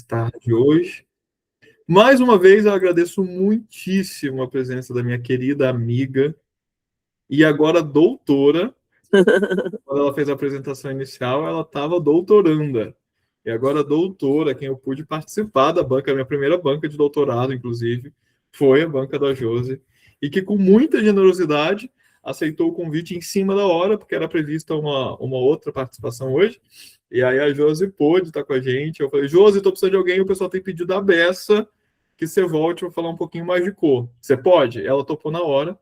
tarde hoje. Mais uma vez, eu agradeço muitíssimo a presença da minha querida amiga e agora doutora. Quando ela fez a apresentação inicial, ela estava doutoranda. E agora doutora, quem eu pude participar da banca, a minha primeira banca de doutorado, inclusive, foi a banca da Josi, e que com muita generosidade aceitou o convite em cima da hora, porque era prevista uma outra participação hoje, e aí a Josi pôde estar com a gente. Eu falei, Josi, estou precisando de alguém, o pessoal tem pedido a beça que você volte para falar um pouquinho mais de cor. Você pode? Ela topou na hora,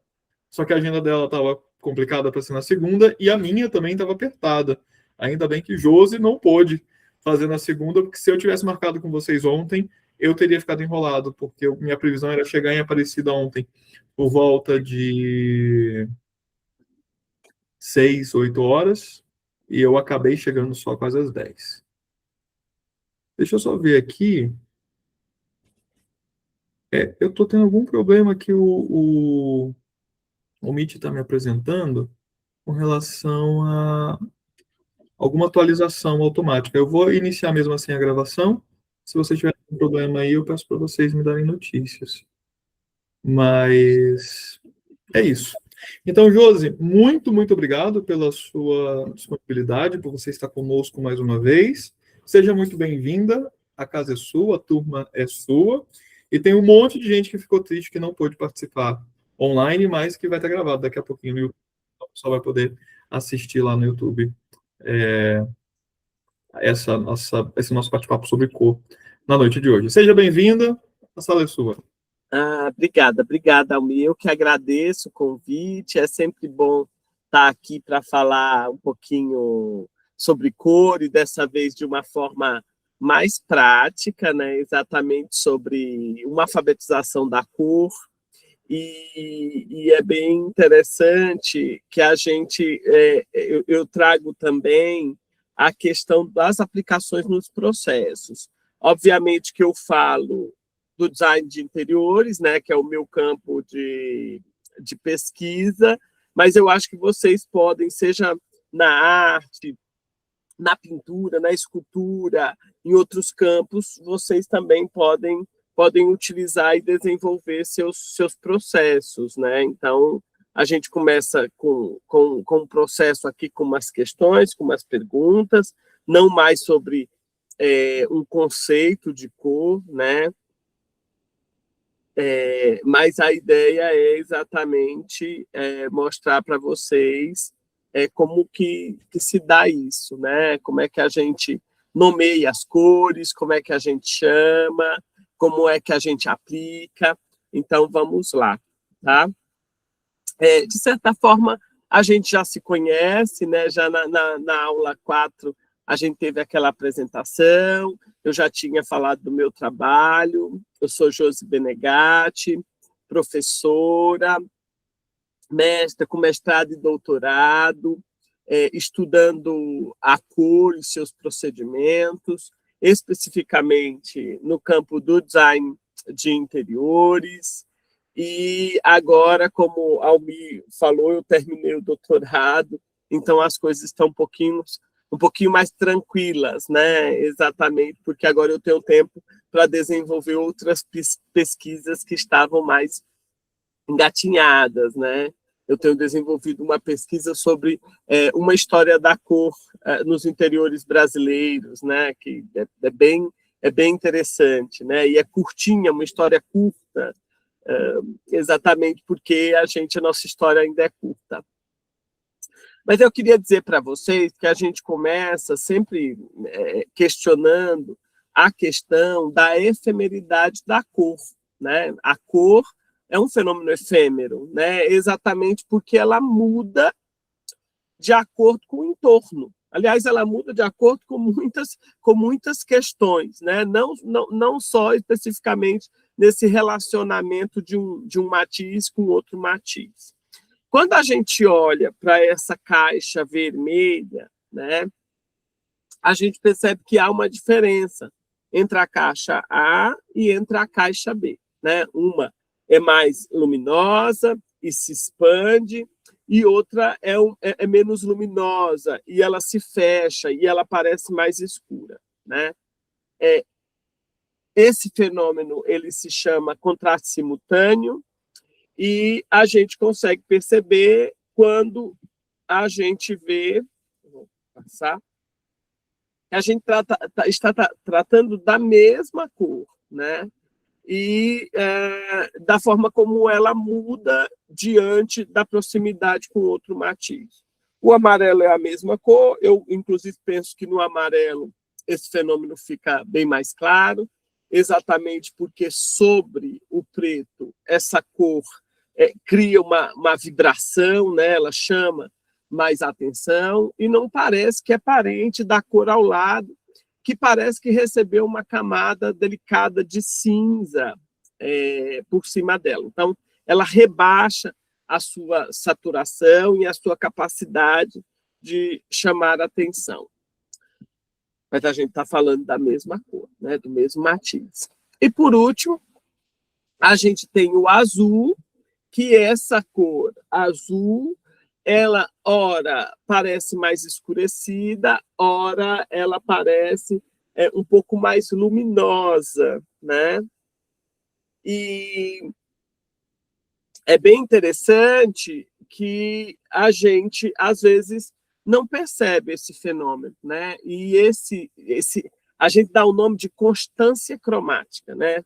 só que a agenda dela estava complicada para ser na segunda e a minha também estava apertada. Ainda bem que Josi não pôde fazer na segunda, porque se eu tivesse marcado com vocês ontem, eu teria ficado enrolado, porque minha previsão era chegar em Aparecida ontem por volta de 6, 8 horas, e eu acabei chegando só quase às 10. Deixa eu só ver aqui. Eu estou tendo algum problema que o Meet está me apresentando com relação a alguma atualização automática. Eu vou iniciar mesmo assim a gravação. Se você tiver algum problema aí, eu peço para vocês me darem notícias. Mas é isso. Então, Josi, muito obrigado pela sua disponibilidade, por você estar conosco mais uma vez. Seja muito bem-vinda. A casa é sua, a turma é sua. E tem um monte de gente que ficou triste que não pôde participar online, mas que vai estar gravado daqui a pouquinho no YouTube. O pessoal vai poder assistir lá no YouTube esse nosso bate-papo sobre cor na noite de hoje. Seja bem-vinda, a sala é sua. Obrigada, Almir. Eu que agradeço o convite. É sempre bom estar aqui para falar um pouquinho sobre cor e dessa vez de uma forma mais prática, né? Exatamente sobre uma alfabetização da cor. E é bem interessante que a gente, eu trago também a questão das aplicações nos processos. Obviamente que eu falo do design de interiores, né, que é o meu campo de pesquisa, mas eu acho que vocês podem, seja na arte, na pintura, na escultura, em outros campos, vocês também podem utilizar e desenvolver seus processos, né? Então, a gente começa com um processo aqui, com umas questões, com umas perguntas, não mais sobre um conceito de cor, né? Mas a ideia é exatamente mostrar para vocês como que se dá isso, né? Como é que a gente nomeia as cores, como é que a gente chama, como é que a gente aplica. Então, vamos lá, tá? De certa forma, a gente já se conhece, né? Já na aula 4, a gente teve aquela apresentação, eu já tinha falado do meu trabalho, eu sou Josi Benegatti, professora, mestra, com mestrado e doutorado, estudando a cor e seus procedimentos, especificamente no campo do design de interiores. E agora, como a Almi falou, eu terminei o doutorado, então as coisas estão um pouquinho mais tranquilas, né? Exatamente, porque agora eu tenho tempo para desenvolver outras pesquisas que estavam mais engatinhadas, né? Eu tenho desenvolvido uma pesquisa sobre uma história da cor nos interiores brasileiros, né? Que é bem interessante, né? E é curtinha, uma história curta, exatamente porque a nossa história ainda é curta. Mas eu queria dizer para vocês que a gente começa sempre questionando a questão da efemeridade da cor, né? A cor é um fenômeno efêmero, né? Exatamente porque ela muda de acordo com o entorno. Aliás, ela muda de acordo com muitas questões, né? Não só especificamente nesse relacionamento de um matiz com outro matiz. Quando a gente olha para essa caixa vermelha, né, a gente percebe que há uma diferença entre a caixa A e entre a caixa B, né? Uma é mais luminosa e se expande, e outra é menos luminosa e ela se fecha e ela parece mais escura, né? esse fenômeno ele se chama contraste simultâneo, e a gente consegue perceber quando a gente vê, vou passar, que a gente está tratando da mesma cor, né? E da forma como ela muda diante da proximidade com outro matiz. O amarelo é a mesma cor, eu, inclusive, penso que no amarelo esse fenômeno fica bem mais claro, exatamente porque sobre o preto essa cor cria uma vibração, né? Ela chama mais atenção, e não parece que é parente da cor ao lado, que parece que recebeu uma camada delicada de cinza por cima dela. Então, ela rebaixa a sua saturação e a sua capacidade de chamar a atenção. Mas a gente está falando da mesma cor, né, do mesmo matiz. E, por último, a gente tem o azul, que essa cor azul, ela, ora, parece mais escurecida, ora, ela parece um pouco mais luminosa, né? E é bem interessante que a gente, às vezes, não percebe esse fenômeno, né? E a gente dá o nome de constância cromática, né?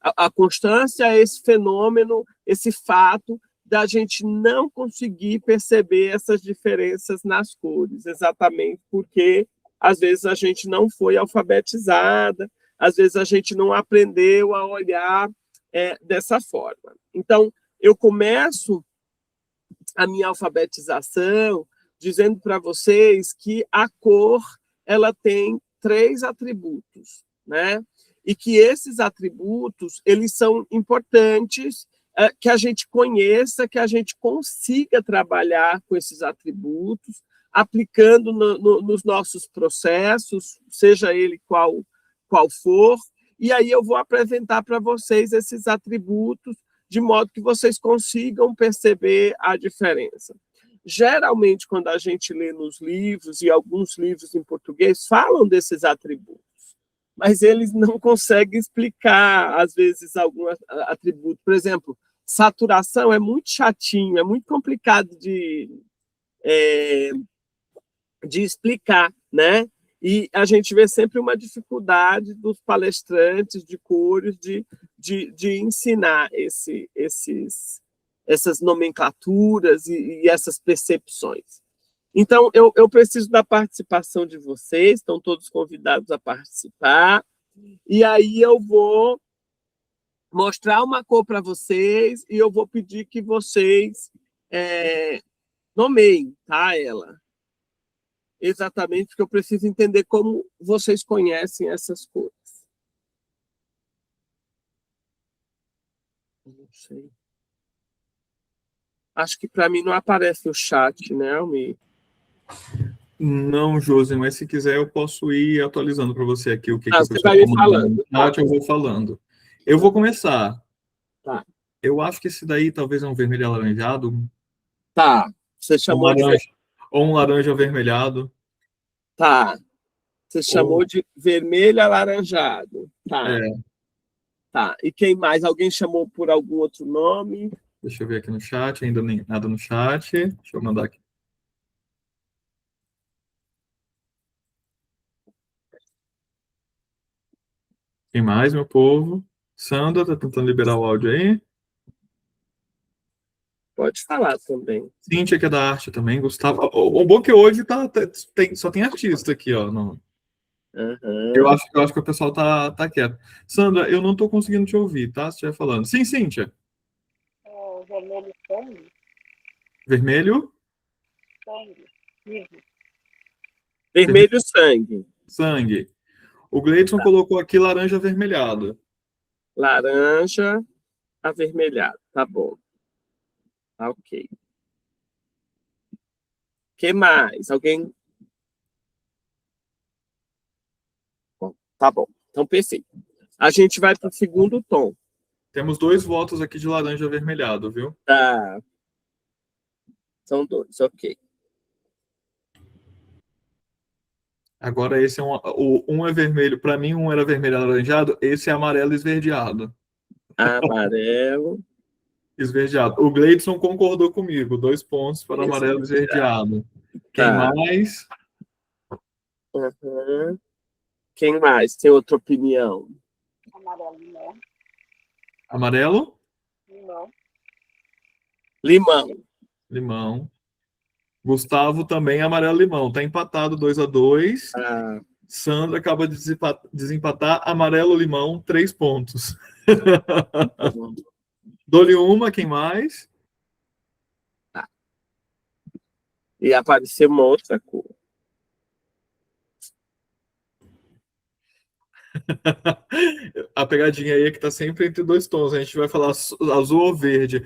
A constância é esse fenômeno, esse fato da gente não conseguir perceber essas diferenças nas cores, exatamente porque, às vezes, a gente não foi alfabetizada, às vezes a gente não aprendeu a olhar dessa forma. Então, eu começo a minha alfabetização dizendo para vocês que a cor ela tem 3 atributos, né? E que esses atributos eles são importantes que a gente conheça, que a gente consiga trabalhar com esses atributos, aplicando nos nossos processos, seja ele qual for, e aí eu vou apresentar para vocês esses atributos de modo que vocês consigam perceber a diferença. Geralmente, quando a gente lê nos livros, e alguns livros em português falam desses atributos, mas eles não conseguem explicar, às vezes, algum atributo. Por exemplo, saturação é muito chatinho, é muito complicado de explicar, né? E a gente vê sempre uma dificuldade dos palestrantes de cores de ensinar essas nomenclaturas e essas percepções. Então, eu preciso da participação de vocês, estão todos convidados a participar, e aí eu vou mostrar uma cor para vocês e eu vou pedir que vocês nomeiem, tá, ela? Exatamente, porque eu preciso entender como vocês conhecem essas cores. Não sei. Acho que para mim não aparece o chat, né, Almir? Não, Josi, mas se quiser eu posso ir atualizando para você aqui o que você vai me falando. Eu vou falando. Eu vou começar. Tá. Eu acho que esse daí talvez é um vermelho alaranjado. Tá. Você chamou de... Ou um laranja avermelhado. Tá. Você chamou de vermelho alaranjado. Tá. Tá. E quem mais? Alguém chamou por algum outro nome? Deixa eu ver aqui no chat, ainda nem nada no chat. Deixa eu mandar aqui. Quem mais, meu povo? Sandra, tá tentando liberar o áudio aí. Pode falar também. Cíntia, que é da arte também. Gustavo. O bom que hoje só tem artista aqui, ó. No... Uhum. Eu acho que o pessoal tá quieto. Sandra, eu não tô conseguindo te ouvir, tá? Se estiver falando. Sim, Cíntia. Vermelho sangue. Vermelho? Sangue. Vivo. Vermelho sangue. Sangue. O Gleidson colocou aqui laranja avermelhado. Laranja avermelhado. Tá bom. Tá ok. O que mais? Alguém? Bom, tá bom. Então, perfeito. A gente vai para o segundo tom. Temos 2 votos aqui de laranja avermelhado, viu? Tá. São 2, ok. Agora esse é um é vermelho. Para mim, um era vermelho alaranjado, esse é amarelo esverdeado. Amarelo. Esverdeado. O Gleidson concordou comigo. 2 pontos para amarelo esverdeado. Quem Tá. mais? Uhum. Quem mais tem outra opinião? Amarelo, limão. Amarelo? Limão. Limão. Limão. Gustavo também amarelo limão. Tá empatado 2-2. Ah, Sandra acaba de desempatar. Amarelo limão, 3 pontos. Dou-lhe uma, quem mais? tá. E apareceu uma outra cor. A pegadinha aí é que tá sempre entre 2 tons. A gente vai falar azul ou verde.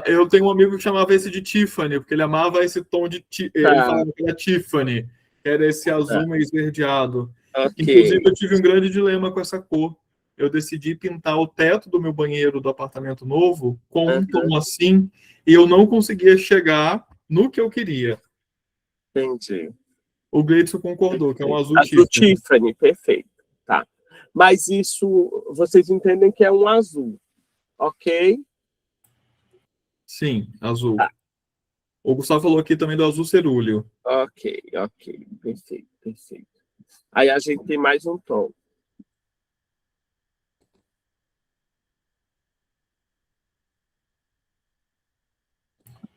Eu tenho um amigo que chamava esse de Tiffany, porque ele amava esse tom de... Ele falava que era Tiffany, que era esse azul meio esverdeado. Ok. Inclusive, eu tive um grande dilema com essa cor. Eu decidi pintar o teto do meu banheiro do apartamento novo com um tom assim, e eu não conseguia chegar no que eu queria. Entendi. O Gleidson concordou, que é um azul Azul Tiffany. Tiffany, perfeito. Tá. Mas isso, vocês entendem que é um azul, ok? Sim, azul. Tá. O Gustavo falou aqui também do azul cerúleo. Ok, perfeito, perfeito. Aí a gente tem mais um tom.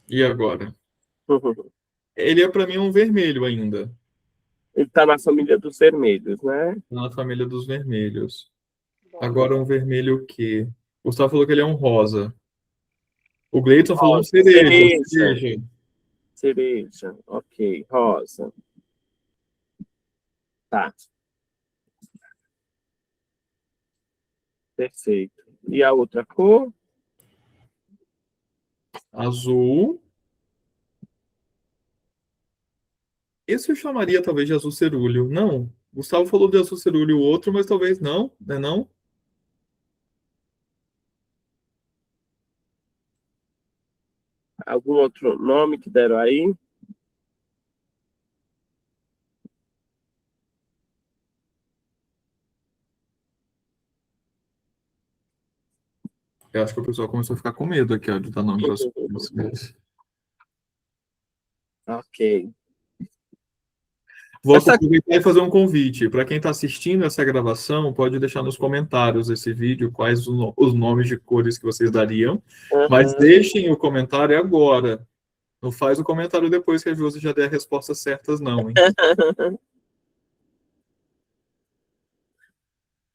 E agora? Ele é para mim um vermelho ainda. Ele está na família dos vermelhos, né? Na família dos vermelhos. Bom, Agora um vermelho o quê? O Gustavo falou que ele é um rosa. O Gleidson falou um Rosa, cereja. cereja, ok, rosa. Tá. Perfeito. E a outra cor? Azul. Esse eu chamaria talvez de azul cerúleo. Não. Gustavo falou de azul cerúleo o outro, mas talvez não, né não? Algum outro nome que deram aí? Eu acho que o pessoal começou a ficar com medo aqui, ó, de dar nome para as coisas. Ok. Vou aproveitar e fazer um convite. Para quem está assistindo essa gravação, pode deixar nos comentários esse vídeo quais os nomes de cores que vocês dariam. Mas deixem o comentário agora. Não faz o comentário depois que a Josi já der as respostas certas, não, hein?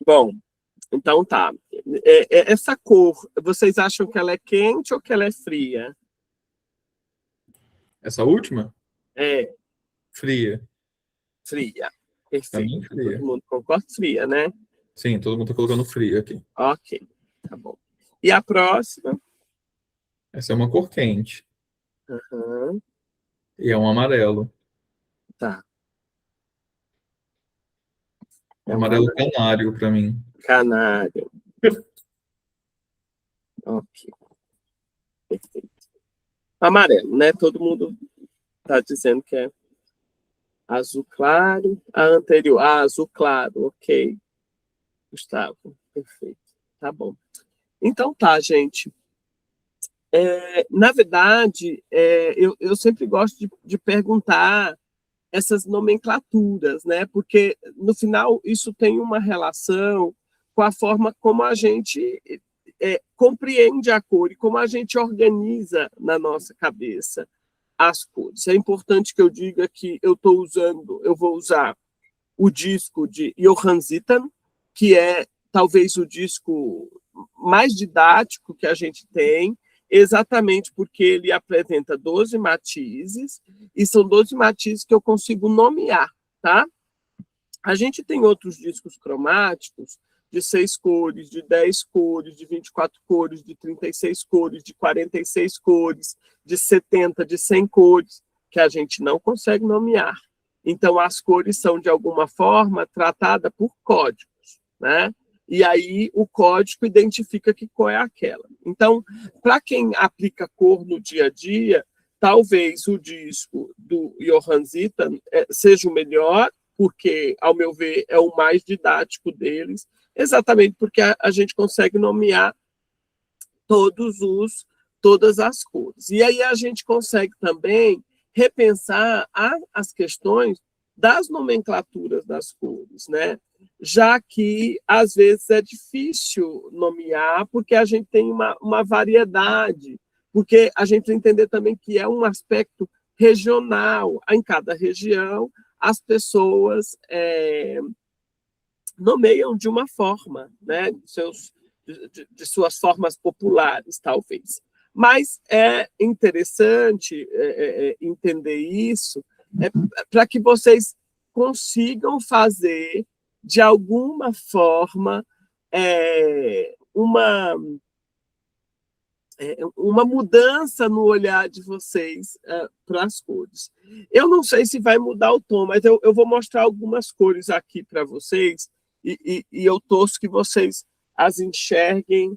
Bom, então tá. Essa cor, vocês acham que ela é quente ou que ela é fria? Essa última? É, Fria. fria. Também Perfeito. fria. Todo mundo concorda? Fria, né? Sim, todo mundo está colocando fria aqui. Ok, tá bom. E a próxima? Essa é uma cor quente. Uhum, E é um amarelo. tá. Um amarelo canário para mim. Canário. Ok. Perfeito. Amarelo, né? Todo mundo tá dizendo que é azul claro. A anterior, azul claro, ok. Gustavo, perfeito. Tá bom. Então tá, gente. Na verdade, eu sempre gosto de perguntar essas nomenclaturas, né? Porque, no final, isso tem uma relação com a forma como a gente compreende a cor e como a gente organiza na nossa cabeça as cores. É importante que eu diga que eu vou usar o disco de Johann Zittan, que é talvez o disco mais didático que a gente tem, exatamente porque ele apresenta 12 matizes, e são 12 matizes que eu consigo nomear, tá? A gente tem outros discos cromáticos de 6 cores, de 10 cores, de 24 cores, de 36 cores, de 46 cores, de 70, de 100 cores, que a gente não consegue nomear. Então, as cores são, de alguma forma, tratadas por códigos, né? E aí o código identifica que cor é aquela. Então, para quem aplica cor no dia a dia, talvez o disco do Johann Zittan seja o melhor, porque, ao meu ver, é o mais didático deles, exatamente porque a gente consegue nomear todas as cores. E aí a gente consegue também repensar as questões das nomenclaturas das cores, né? Já que, às vezes, é difícil nomear, porque a gente tem uma variedade, porque a gente tem que entender também que é um aspecto regional. Em cada região, as pessoas nomeiam de uma forma, né? De suas formas populares, talvez. Mas é interessante entender isso para que vocês consigam fazer, de alguma forma, uma mudança no olhar de vocês para as cores. Eu não sei se vai mudar o tom, mas eu vou mostrar algumas cores aqui para vocês e eu torço que vocês as enxerguem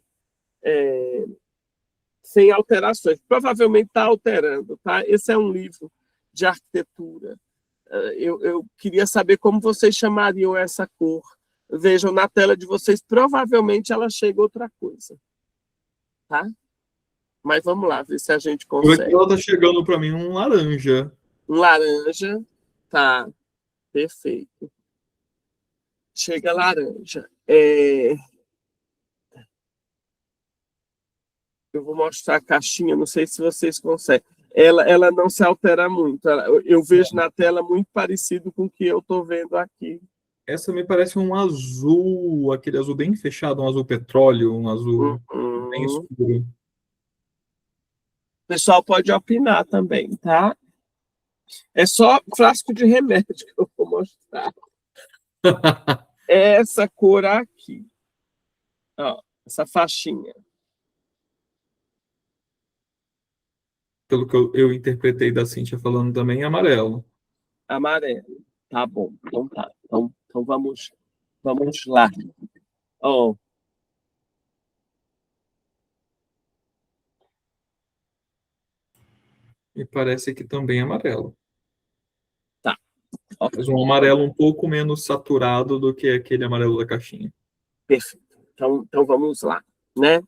sem alterações. Provavelmente está alterando, tá? Esse é um livro de arquitetura. Eu queria saber como vocês chamariam essa cor. Vejam na tela de vocês, provavelmente ela chega outra coisa. Tá? Mas vamos lá, ver se a gente consegue. Ela está chegando para mim um laranja. Um laranja, tá, perfeito. Chega laranja. Eu vou mostrar a caixinha, não sei se vocês conseguem. Ela não se altera muito. Eu vejo na tela muito parecido com o que eu estou vendo aqui. Essa me parece um azul, aquele azul bem fechado, um azul petróleo, um azul bem escuro. O pessoal pode opinar também, tá? É só frasco de remédio que eu vou mostrar. Essa cor aqui. Ó, essa faixinha. Pelo que eu interpretei da Cíntia falando também, é amarelo. Amarelo. Tá bom. Então tá. Então vamos lá. Ó. E parece que também é amarelo. Tá. Mas um amarelo um pouco menos saturado do que aquele amarelo da caixinha. Perfeito. Então vamos lá, né?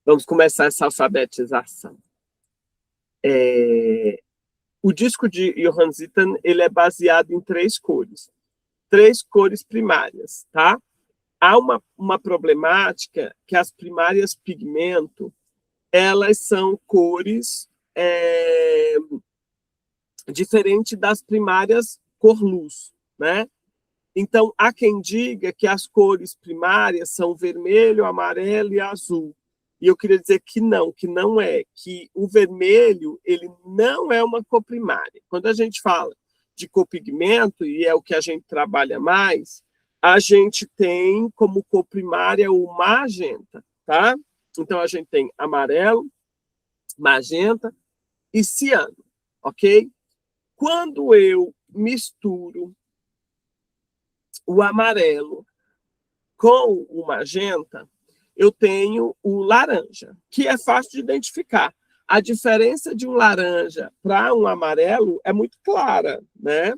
Vamos começar essa alfabetização. O disco de Johann Sitten, ele é baseado em 3 cores. 3 cores primárias, tá? Há uma problemática que as primárias pigmento, elas são cores diferente das primárias cor-luz, né? Então, há quem diga que as cores primárias são vermelho, amarelo e azul. E eu queria dizer que não é, que o vermelho ele não é uma cor primária. Quando a gente fala de cor pigmento, e é o que a gente trabalha mais, a gente tem como cor primária o magenta, tá? Então, a gente tem amarelo, magenta e ciano, ok? Quando eu misturo o amarelo com o magenta, eu tenho o laranja, que é fácil de identificar. A diferença de um laranja para um amarelo é muito clara, né?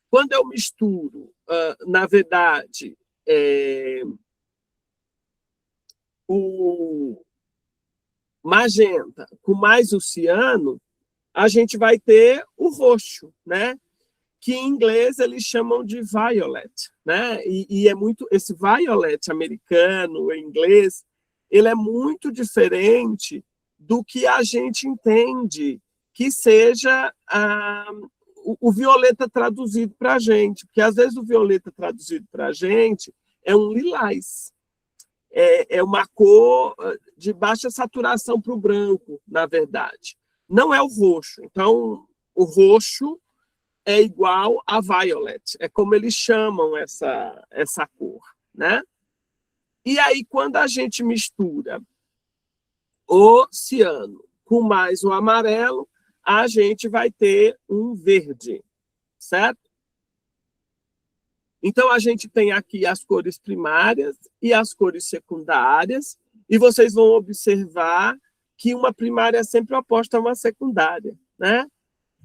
Quando eu misturo, na verdade, o magenta com mais o ciano, a gente vai ter o roxo, né? Que em inglês eles chamam de violet, né? E é muito esse violet americano, em inglês, ele é muito diferente do que a gente entende que seja o violeta traduzido para a gente, porque às vezes o violeta traduzido para a gente é um lilás, é uma cor de baixa saturação para o branco, na verdade. Não é o roxo. Então, o roxo é igual a violet, é como eles chamam essa cor, né? E aí, quando a gente mistura o ciano com mais o amarelo, a gente vai ter um verde, certo? Então, a gente tem aqui as cores primárias e as cores secundárias, e vocês vão observar que uma primária é sempre oposta a uma secundária, né?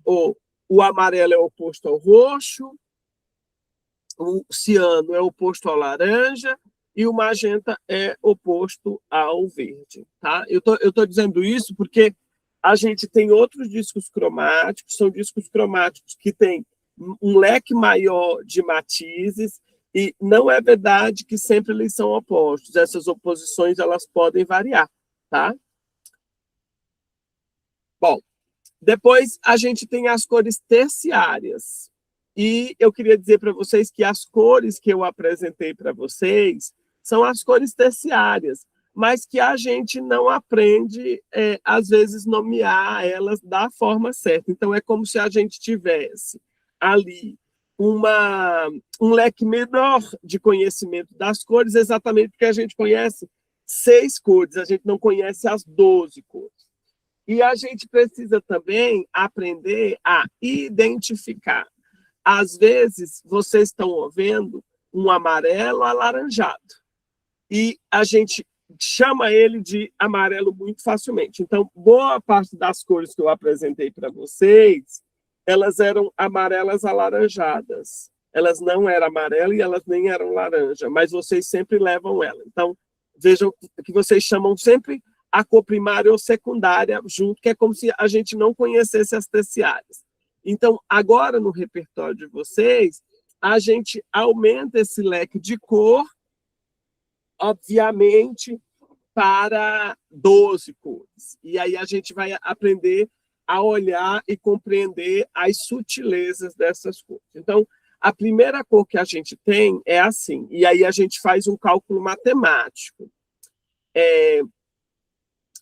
Ou o amarelo é oposto ao roxo, o ciano é oposto ao laranja e o magenta é oposto ao verde, tá? Eu tô dizendo isso porque a gente tem outros discos cromáticos, são discos cromáticos que têm um leque maior de matizes e não é verdade que sempre eles são opostos. Essas oposições, elas podem variar, tá? Bom, depois a gente tem as cores terciárias. E eu queria dizer para vocês que as cores que eu apresentei para vocês são as cores terciárias, mas que a gente não aprende, às vezes, nomear elas da forma certa. Então, é como se a gente tivesse ali um leque menor de conhecimento das cores, exatamente porque a gente conhece 6 cores, a gente não conhece as 12 cores. E a gente precisa também aprender a identificar. Às vezes, vocês estão vendo um amarelo alaranjado. E a gente chama ele de amarelo muito facilmente. Então, boa parte das cores que eu apresentei para vocês, elas eram amarelas alaranjadas. Elas não eram amarelas e elas nem eram laranja, mas vocês sempre levam ela. Então, vejam que vocês chamam sempre a cor primária ou secundária junto, que é como se a gente não conhecesse as terciárias. Então, agora no repertório de vocês, a gente aumenta esse leque de cor, obviamente, para 12 cores. E aí a gente vai aprender a olhar e compreender as sutilezas dessas cores. Então, a primeira cor que a gente tem é assim, e aí a gente faz um cálculo matemático.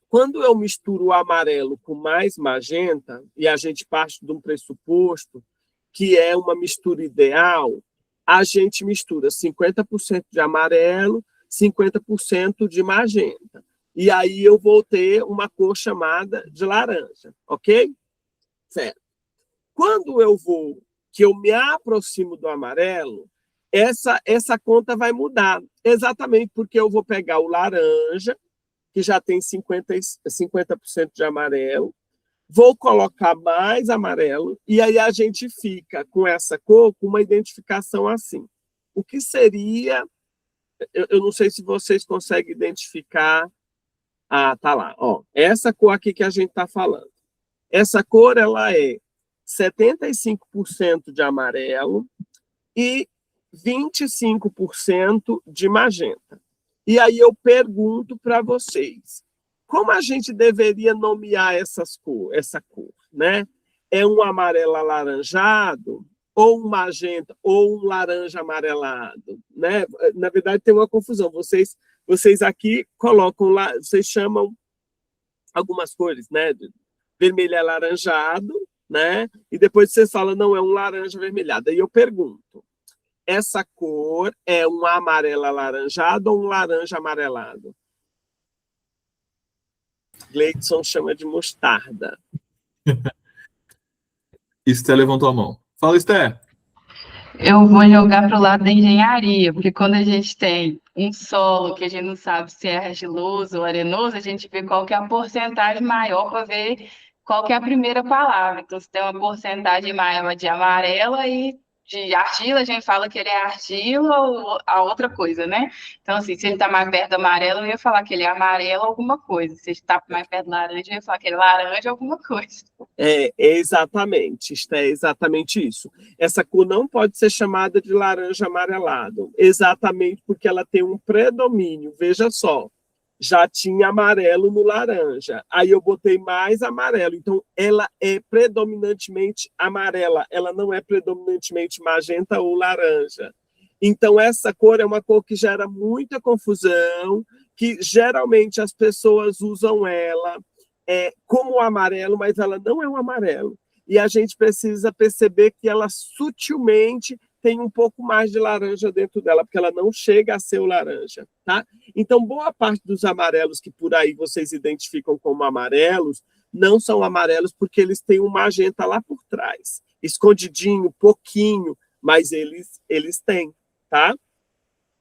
Quando eu misturo o amarelo com mais magenta, e a gente parte de um pressuposto que é uma mistura ideal, a gente mistura 50% de amarelo, 50% de magenta. E aí eu vou ter uma cor chamada de laranja, ok? Certo. Quando eu me aproximo do amarelo, essa conta vai mudar, exatamente porque eu vou pegar o laranja, que já tem 50% de amarelo, vou colocar mais amarelo, e aí a gente fica com essa cor, com uma identificação assim. O que seria... Eu não sei se vocês conseguem identificar... Ah, tá lá. Ó, essa cor aqui que a gente está falando. Essa cor, ela é 75% de amarelo e 25% de magenta. E aí eu pergunto para vocês, como a gente deveria nomear essa cor, né? É um amarelo alaranjado, ou um magenta, ou um laranja amarelado, né? Na verdade, tem uma confusão. Vocês aqui colocam lá, vocês chamam algumas cores, né? Vermelho alaranjado, né? E depois vocês falam, não, é um laranja avermelhado. Aí eu pergunto, essa cor é um amarelo alaranjado ou um laranja amarelado? Gleidson chama de mostarda. Esté levantou a mão. Fala, Esté. Eu vou jogar para o lado da engenharia, porque quando a gente tem um solo que a gente não sabe se é argiloso ou arenoso, a gente vê qual que é a porcentagem maior para ver qual que é a primeira palavra. Então, se tem uma porcentagem maior de amarela e de argila, a gente fala que ele é argila ou a outra coisa, né? Então, assim, se ele está mais perto do amarelo, eu ia falar que ele é amarelo alguma coisa. Se ele está mais perto do laranja, eu ia falar que ele é laranja alguma coisa. Exatamente, é exatamente isso. Essa cor não pode ser chamada de laranja amarelado, exatamente porque ela tem um predomínio. Veja só, já tinha amarelo no laranja, aí eu botei mais amarelo, então ela é predominantemente amarela, ela não é predominantemente magenta ou laranja. Então essa cor é uma cor que gera muita confusão, que geralmente as pessoas usam ela como amarelo, mas ela não é um amarelo. E a gente precisa perceber que ela sutilmente tem um pouco mais de laranja dentro dela, porque ela não chega a ser o laranja, tá? Então, boa parte dos amarelos que por aí vocês identificam como amarelos, não são amarelos porque eles têm um magenta lá por trás, escondidinho, pouquinho, mas eles têm, tá?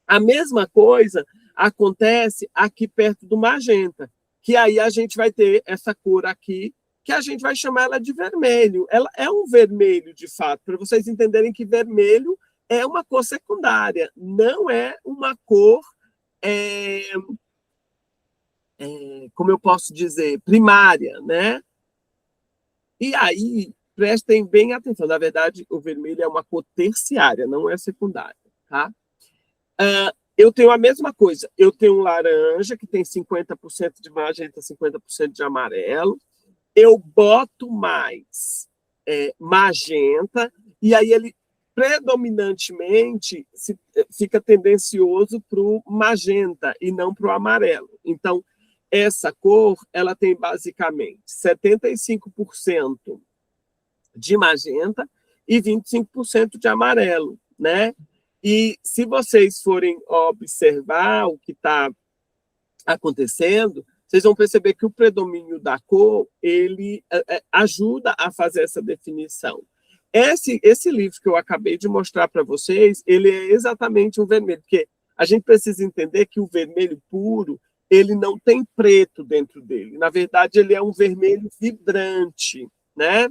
A mesma coisa acontece aqui perto do magenta, que aí a gente vai ter essa cor aqui, que a gente vai chamar ela de vermelho. Ela é um vermelho, de fato, para vocês entenderem que vermelho é uma cor secundária, não é uma cor, como eu posso dizer, primária, né? E aí, prestem bem atenção, na verdade, o vermelho é uma cor terciária, não é secundária, tá? Eu tenho a mesma coisa, eu tenho um laranja, que tem 50% de magenta, 50% de amarelo, eu boto mais magenta, e aí ele predominantemente fica tendencioso para o magenta e não para o amarelo. Então, essa cor ela tem basicamente 75% de magenta e 25% de amarelo, né? E se vocês forem observar o que está acontecendo, vocês vão perceber que o predomínio da cor ele ajuda a fazer essa definição. Esse livro que eu acabei de mostrar para vocês, ele é exatamente um vermelho, porque a gente precisa entender que o vermelho puro ele não tem preto dentro dele. Na verdade, ele é um vermelho vibrante, né?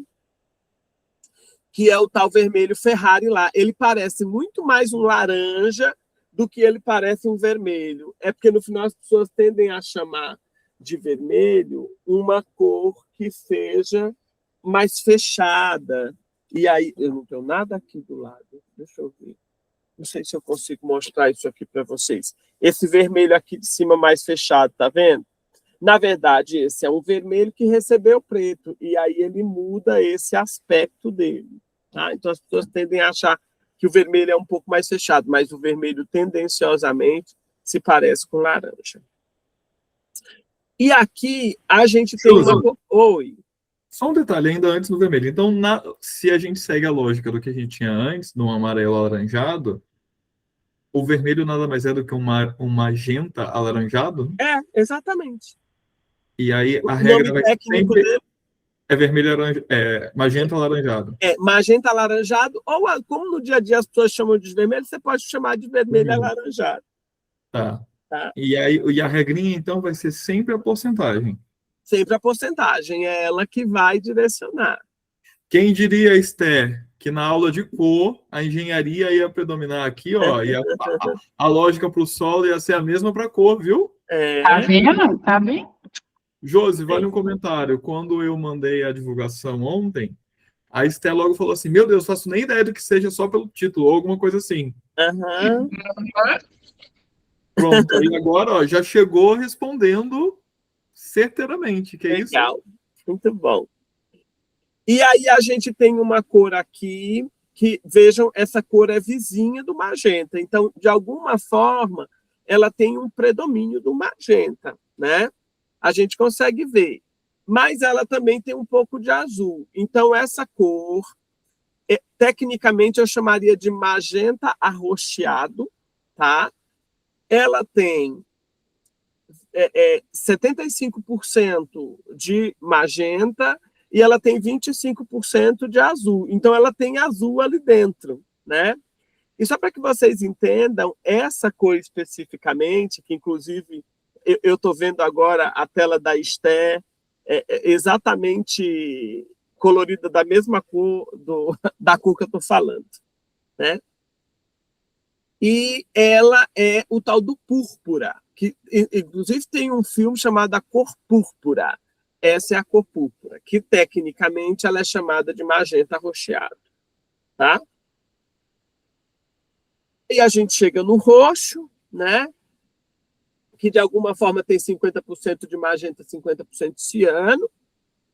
Que é o tal vermelho Ferrari lá. Ele parece muito mais um laranja do que ele parece um vermelho. É porque, no final, as pessoas tendem a chamar de vermelho uma cor que seja mais fechada. E aí, eu não tenho nada aqui do lado. Deixa eu ver. Não sei se eu consigo mostrar isso aqui para vocês. Esse vermelho aqui de cima mais fechado, tá vendo? Na verdade, esse é um vermelho que recebeu preto, e aí ele muda esse aspecto dele. Tá? Então, as pessoas tendem a achar que o vermelho é um pouco mais fechado, mas o vermelho, tendenciosamente, se parece com laranja. E aqui, a gente tem uma... Oi. Só um detalhe ainda antes do vermelho. Então, se a gente segue a lógica do que a gente tinha antes, no amarelo alaranjado, o vermelho nada mais é do que um magenta alaranjado? Exatamente. E aí a O regra nome vai técnico sempre dele magenta alaranjado. Magenta alaranjado, ou como no dia a dia as pessoas chamam de vermelho, você pode chamar de vermelho alaranjado. Tá. Tá? E a regrinha, então, vai ser sempre a porcentagem. Sempre a porcentagem, é ela que vai direcionar. Quem diria, Esther, que na aula de cor a engenharia ia predominar aqui, ó, e a lógica para o solo ia ser a mesma para a cor, viu? Tá vendo? Tá bem? Josi, vale um comentário. Quando eu mandei a divulgação ontem, a Esther logo falou assim: Meu Deus, faço nem ideia do que seja só pelo título, ou alguma coisa assim. Uhum. Pronto, e agora ó, já chegou respondendo certeiramente, que é isso? Legal, muito bom. E aí a gente tem uma cor aqui, que, vejam, essa cor é vizinha do magenta. Então, de alguma forma, ela tem um predomínio do magenta, né? A gente consegue ver. Mas ela também tem um pouco de azul. Então, essa cor, tecnicamente, eu chamaria de magenta arroxeado, tá? Ela tem 75% de magenta e ela tem 25% de azul. Então, ela tem azul ali dentro, né? E só para que vocês entendam, essa cor especificamente, que inclusive eu estou vendo agora a tela da Esther, exatamente colorida da mesma cor da cor que eu estou falando, né? E ela é o tal do púrpura, que inclusive tem um filme chamado A Cor Púrpura. Essa é a cor púrpura, que tecnicamente ela é chamada de magenta arroxeado, tá? E a gente chega no roxo, né? Que de alguma forma tem 50% de magenta, 50% de ciano.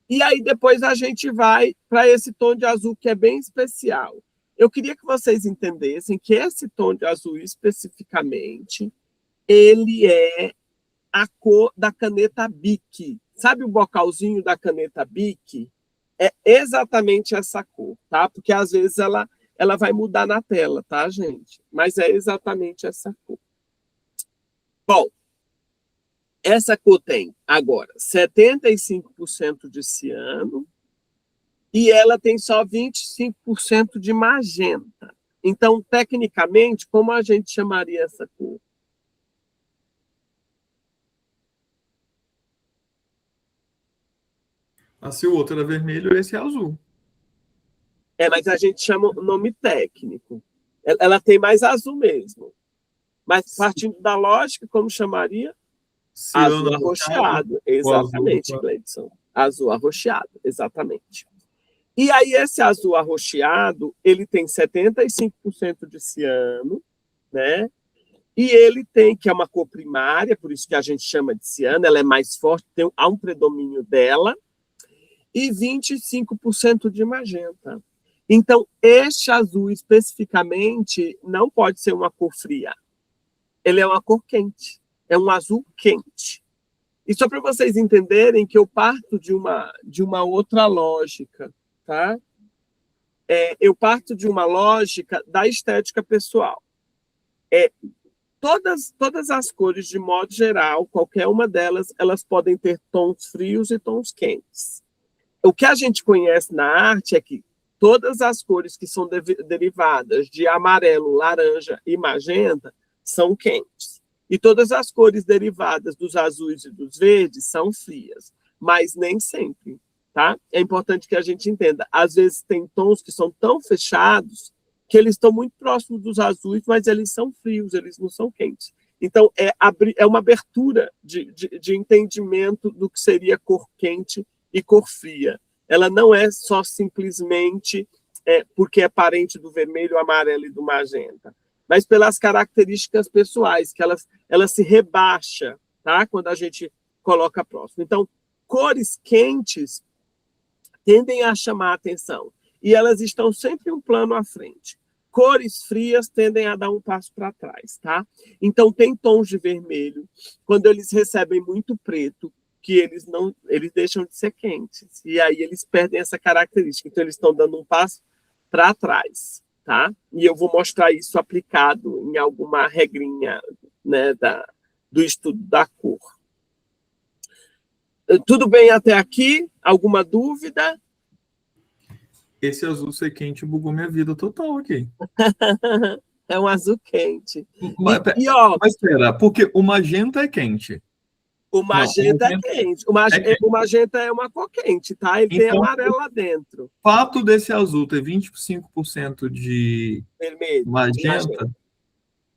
E aí depois a gente vai para esse tom de azul que é bem especial. Eu queria que vocês entendessem que esse tom de azul especificamente, ele é a cor da caneta Bic. Sabe o bocalzinho da caneta Bic? É exatamente essa cor, tá? Porque às vezes ela vai mudar na tela, tá, gente? Mas é exatamente essa cor. Bom, essa cor tem, agora, 75% de ciano e ela tem só 25% de magenta. Então, tecnicamente, como a gente chamaria essa cor? Se o outro era vermelho, esse é azul. Mas a gente chama o nome técnico. Ela tem mais azul mesmo. Mas partindo da lógica, como chamaria? Azul arroxeado. Exatamente, Gleidson. Azul arroxeado, exatamente. E aí esse azul arroxeado, ele tem 75% de ciano, né? E ele tem, que é uma cor primária, por isso que a gente chama de ciano, ela é mais forte, há um predomínio dela, e 25% de magenta. Então, este azul especificamente não pode ser uma cor fria. Ele é uma cor quente. É um azul quente. E só para vocês entenderem que eu parto de uma outra lógica, tá? Eu parto de uma lógica da estética pessoal. Todas as cores, de modo geral, qualquer uma delas, elas podem ter tons frios e tons quentes. O que a gente conhece na arte é que todas as cores que são derivadas de amarelo, laranja e magenta são quentes. E todas as cores derivadas dos azuis e dos verdes são frias, mas nem sempre, tá? É importante que a gente entenda. Às vezes tem tons que são tão fechados que eles estão muito próximos dos azuis, mas eles são frios, eles não são quentes. Então, é uma abertura de entendimento do que seria cor quente e cor fria. Ela não é só simplesmente porque é parente do vermelho, amarelo e do magenta, mas pelas características pessoais, que ela se rebaixa, tá? Quando a gente coloca próximo. Então, cores quentes tendem a chamar a atenção, e elas estão sempre um plano à frente. Cores frias tendem a dar um passo para trás, tá? Então, tem tons de vermelho, quando eles recebem muito preto, que eles deixam de ser quentes, e aí eles perdem essa característica, então eles estão dando um passo para trás, tá? E eu vou mostrar isso aplicado em alguma regrinha, né, do estudo da cor. Tudo bem até aqui? Alguma dúvida? Esse azul ser quente bugou minha vida total aqui. É um azul quente. Mas espera, porque o magenta é quente. O magenta é quente. O magenta é uma cor quente, tá? Ele tem amarelo lá dentro. O fato desse azul ter 25% de vermelho, magenta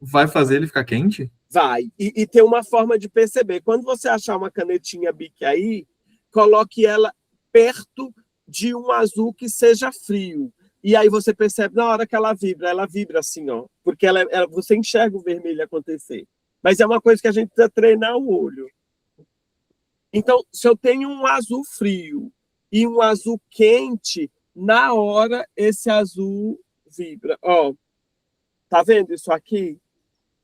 vai fazer ele ficar quente? Vai. E tem uma forma de perceber. Quando você achar uma canetinha Bic aí, coloque ela perto de um azul que seja frio. E aí você percebe, na hora que ela vibra assim, ó, porque você enxerga o vermelho acontecer. Mas é uma coisa que a gente precisa treinar o olho. Então, se eu tenho um azul frio e um azul quente, na hora esse azul vibra. Ó, tá vendo isso aqui?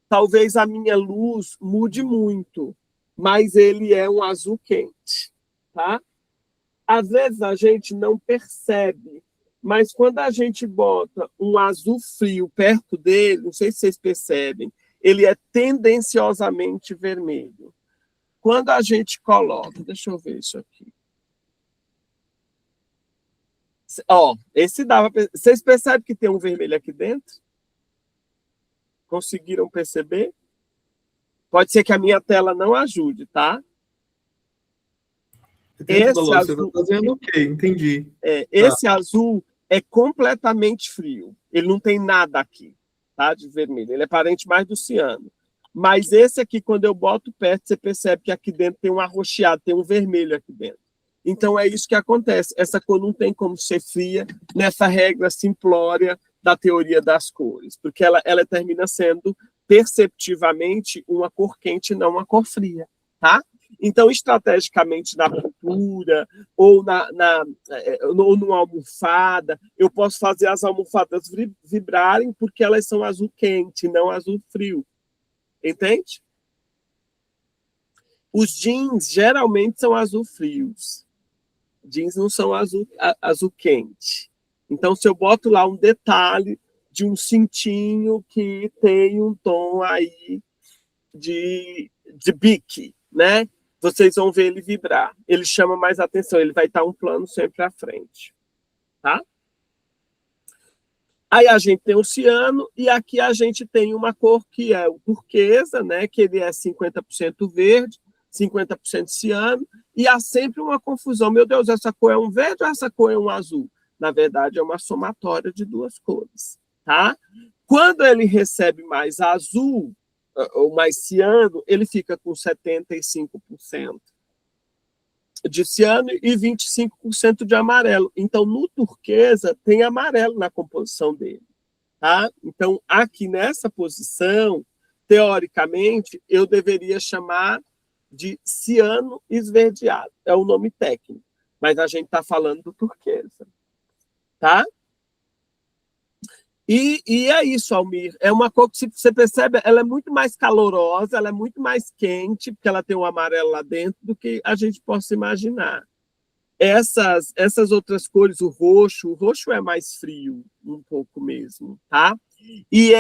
Talvez a minha luz mude muito, mas ele é um azul quente, tá? Às vezes a gente não percebe, mas quando a gente bota um azul frio perto dele, não sei se vocês percebem, ele é tendenciosamente vermelho. Quando a gente coloca, deixa eu ver isso aqui. Ó, esse dava. Vocês percebem que tem um vermelho aqui dentro? Conseguiram perceber? Pode ser que a minha tela não ajude, tá? Esse azul, tá fazendo ok, entendi. Esse azul é completamente frio. Ele não tem nada aqui, tá? De vermelho. Ele é parente mais do ciano. Mas esse aqui, quando eu boto perto, você percebe que aqui dentro tem um arroxeado, tem um vermelho aqui dentro. Então é isso que acontece. Essa cor não tem como ser fria nessa regra simplória da teoria das cores, porque ela termina sendo perceptivamente uma cor quente, não uma cor fria, tá? Então, estrategicamente, na pintura ou numa almofada, eu posso fazer as almofadas vibrarem porque elas são azul quente, não azul frio. Entende? Os jeans geralmente são azul frios. Jeans não são azul quente. Então, se eu boto lá um detalhe de um cintinho que tem um tom aí de bique, né? Vocês vão ver ele vibrar. Ele chama mais atenção, ele vai estar um plano sempre à frente. Tá? Aí a gente tem o ciano e aqui a gente tem uma cor que é o turquesa, né? Que ele é 50% verde, 50% ciano, e há sempre uma confusão. Meu Deus, essa cor é um verde ou essa cor é um azul? Na verdade, é uma somatória de duas cores. Tá? Quando ele recebe mais azul, ou mais ciano, ele fica com 75% de ciano e 25% de amarelo. Então, no turquesa, tem amarelo na composição dele. Tá? Então, aqui nessa posição, teoricamente, eu deveria chamar de ciano esverdeado. É o nome técnico. Mas a gente está falando do turquesa. Tá? E é isso, Almir. É uma cor que você percebe, ela é muito mais calorosa, ela é muito mais quente, porque ela tem um amarelo lá dentro, do que a gente possa imaginar. Essas outras cores, o roxo é mais frio, um pouco mesmo, tá? E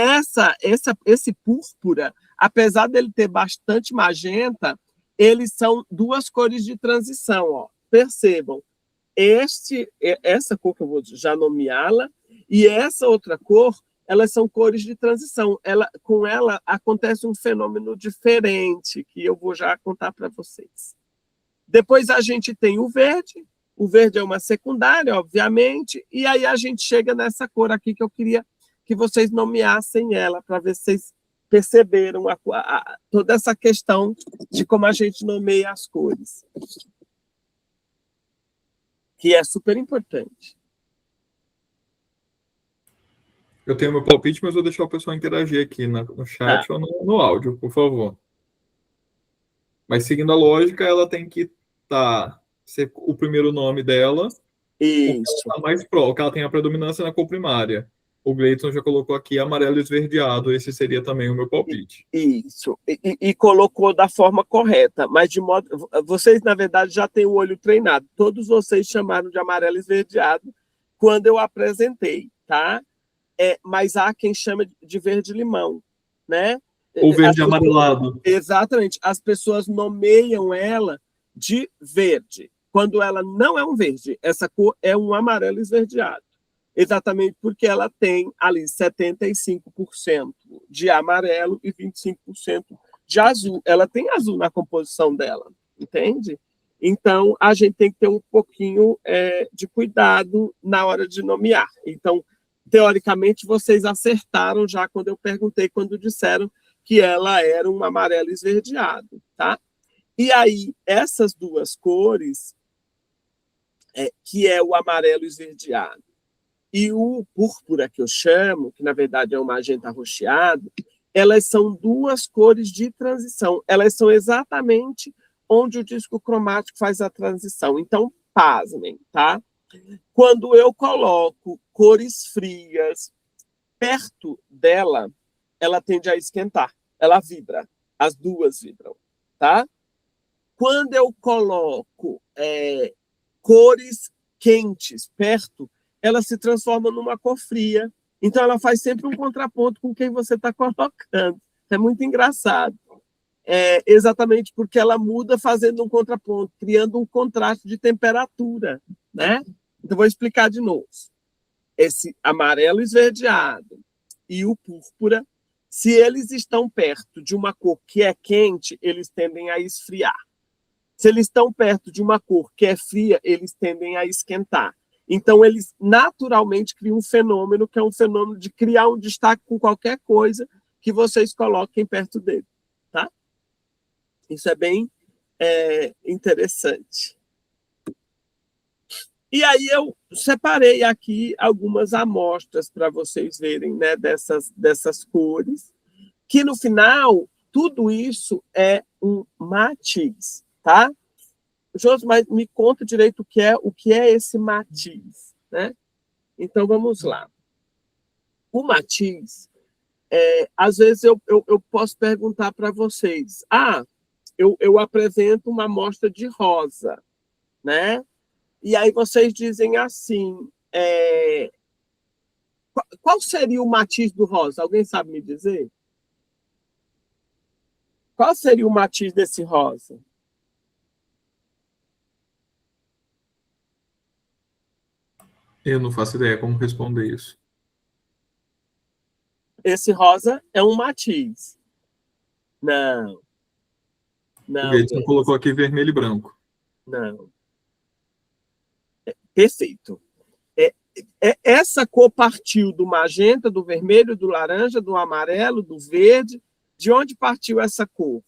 esse púrpura, apesar dele ter bastante magenta, eles são duas cores de transição, ó. Percebam, essa cor que eu vou já nomeá-la, e essa outra cor, elas são cores de transição. Com ela acontece um fenômeno diferente, que eu vou já contar para vocês. Depois a gente tem o verde é uma secundária, obviamente, e aí a gente chega nessa cor aqui que eu queria que vocês nomeassem ela, para ver se vocês perceberam toda essa questão de como a gente nomeia as cores. Que é super importante. Eu tenho meu palpite, mas vou deixar o pessoal interagir aqui no chat ou no áudio, por favor. Mas seguindo a lógica, ela tem que ser o primeiro nome dela, Isso. o que ela tem a predominância na cor primária. O Gleidson já colocou aqui amarelo esverdeado, esse seria também o meu palpite. Isso, e colocou da forma correta, mas de modo... Vocês, na verdade, já têm o olho treinado. Todos vocês chamaram de amarelo esverdeado quando eu apresentei, tá? Mas há quem chama de verde-limão, né? Ou verde amarelado. Exatamente. As pessoas nomeiam ela de verde, quando ela não é um verde. Essa cor é um amarelo esverdeado. Exatamente porque ela tem ali 75% de amarelo e 25% de azul. Ela tem azul na composição dela, entende? Então, a gente tem que ter um pouquinho de cuidado na hora de nomear. Então, teoricamente, vocês acertaram já quando eu perguntei, quando disseram que ela era um amarelo esverdeado, tá? E aí, essas duas cores, que é o amarelo esverdeado, e o púrpura, que eu chamo, que na verdade é um magenta arroxeado, elas são duas cores de transição. Elas são exatamente onde o disco cromático faz a transição. Então, pasmem, tá? Quando eu coloco cores frias perto dela, ela tende a esquentar. Ela vibra. As duas vibram, tá? Quando eu coloco cores quentes perto, ela se transforma numa cor fria. Então, ela faz sempre um contraponto com quem você está colocando. É muito engraçado. Exatamente porque ela muda fazendo um contraponto, criando um contraste de temperatura, né? Então, vou explicar de novo. Esse amarelo esverdeado e o púrpura, se eles estão perto de uma cor que é quente, eles tendem a esfriar. Se eles estão perto de uma cor que é fria, eles tendem a esquentar. Então, eles naturalmente criam um fenômeno, que é um fenômeno de criar um destaque com qualquer coisa que vocês coloquem perto dele. Tá? Isso é bem interessante. E aí eu separei aqui algumas amostras para vocês verem, né, dessas cores, que no final, tudo isso é um matiz, tá? Josi, mas me conta direito o que é esse matiz, né? Então, vamos lá. O matiz, às vezes eu posso perguntar para vocês, eu apresento uma amostra de rosa, né? E aí vocês dizem assim, qual seria o matiz do rosa? Alguém sabe me dizer? Qual seria o matiz desse rosa? Eu não faço ideia como responder isso. Esse rosa é um matiz. Não. Não, O Edson colocou aqui vermelho e branco. não. Perfeito. Essa cor partiu do magenta, do vermelho, do laranja, do amarelo, do verde. De onde partiu essa cor?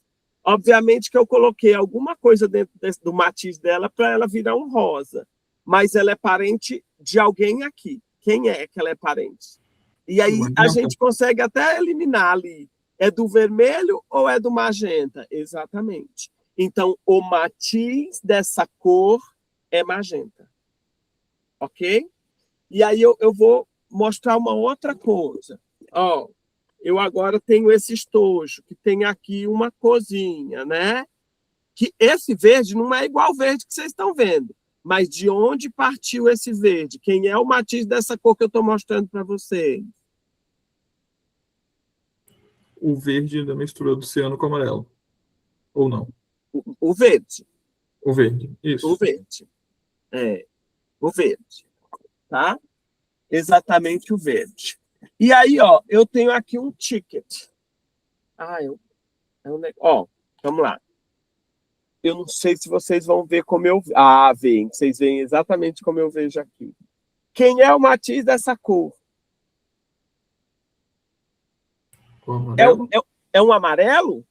Obviamente que eu coloquei alguma coisa dentro do matiz dela para ela virar um rosa. Mas ela é parente de alguém aqui. Quem é que ela é parente? E aí a gente consegue até eliminar ali. É do vermelho ou é do magenta? Exatamente. Então, o matiz dessa cor é magenta. Ok? E aí eu vou mostrar uma outra coisa. Ó, eu agora tenho esse estojo, que tem aqui uma corzinha, né? Que esse verde não é igual ao verde que vocês estão vendo. Mas de onde partiu esse verde? Quem é o matiz dessa cor que eu estou mostrando para vocês? O verde da mistura do ciano com o amarelo. Ou não? O verde. O verde, isso. O verde. O verde. Tá? Exatamente o verde. E aí, ó, eu tenho aqui um ticket. Ó, vamos lá. Eu não sei se vocês vão ver como eu... veem. Vocês veem exatamente como eu vejo aqui. Quem é o matiz dessa cor? O amarelo? É um amarelo?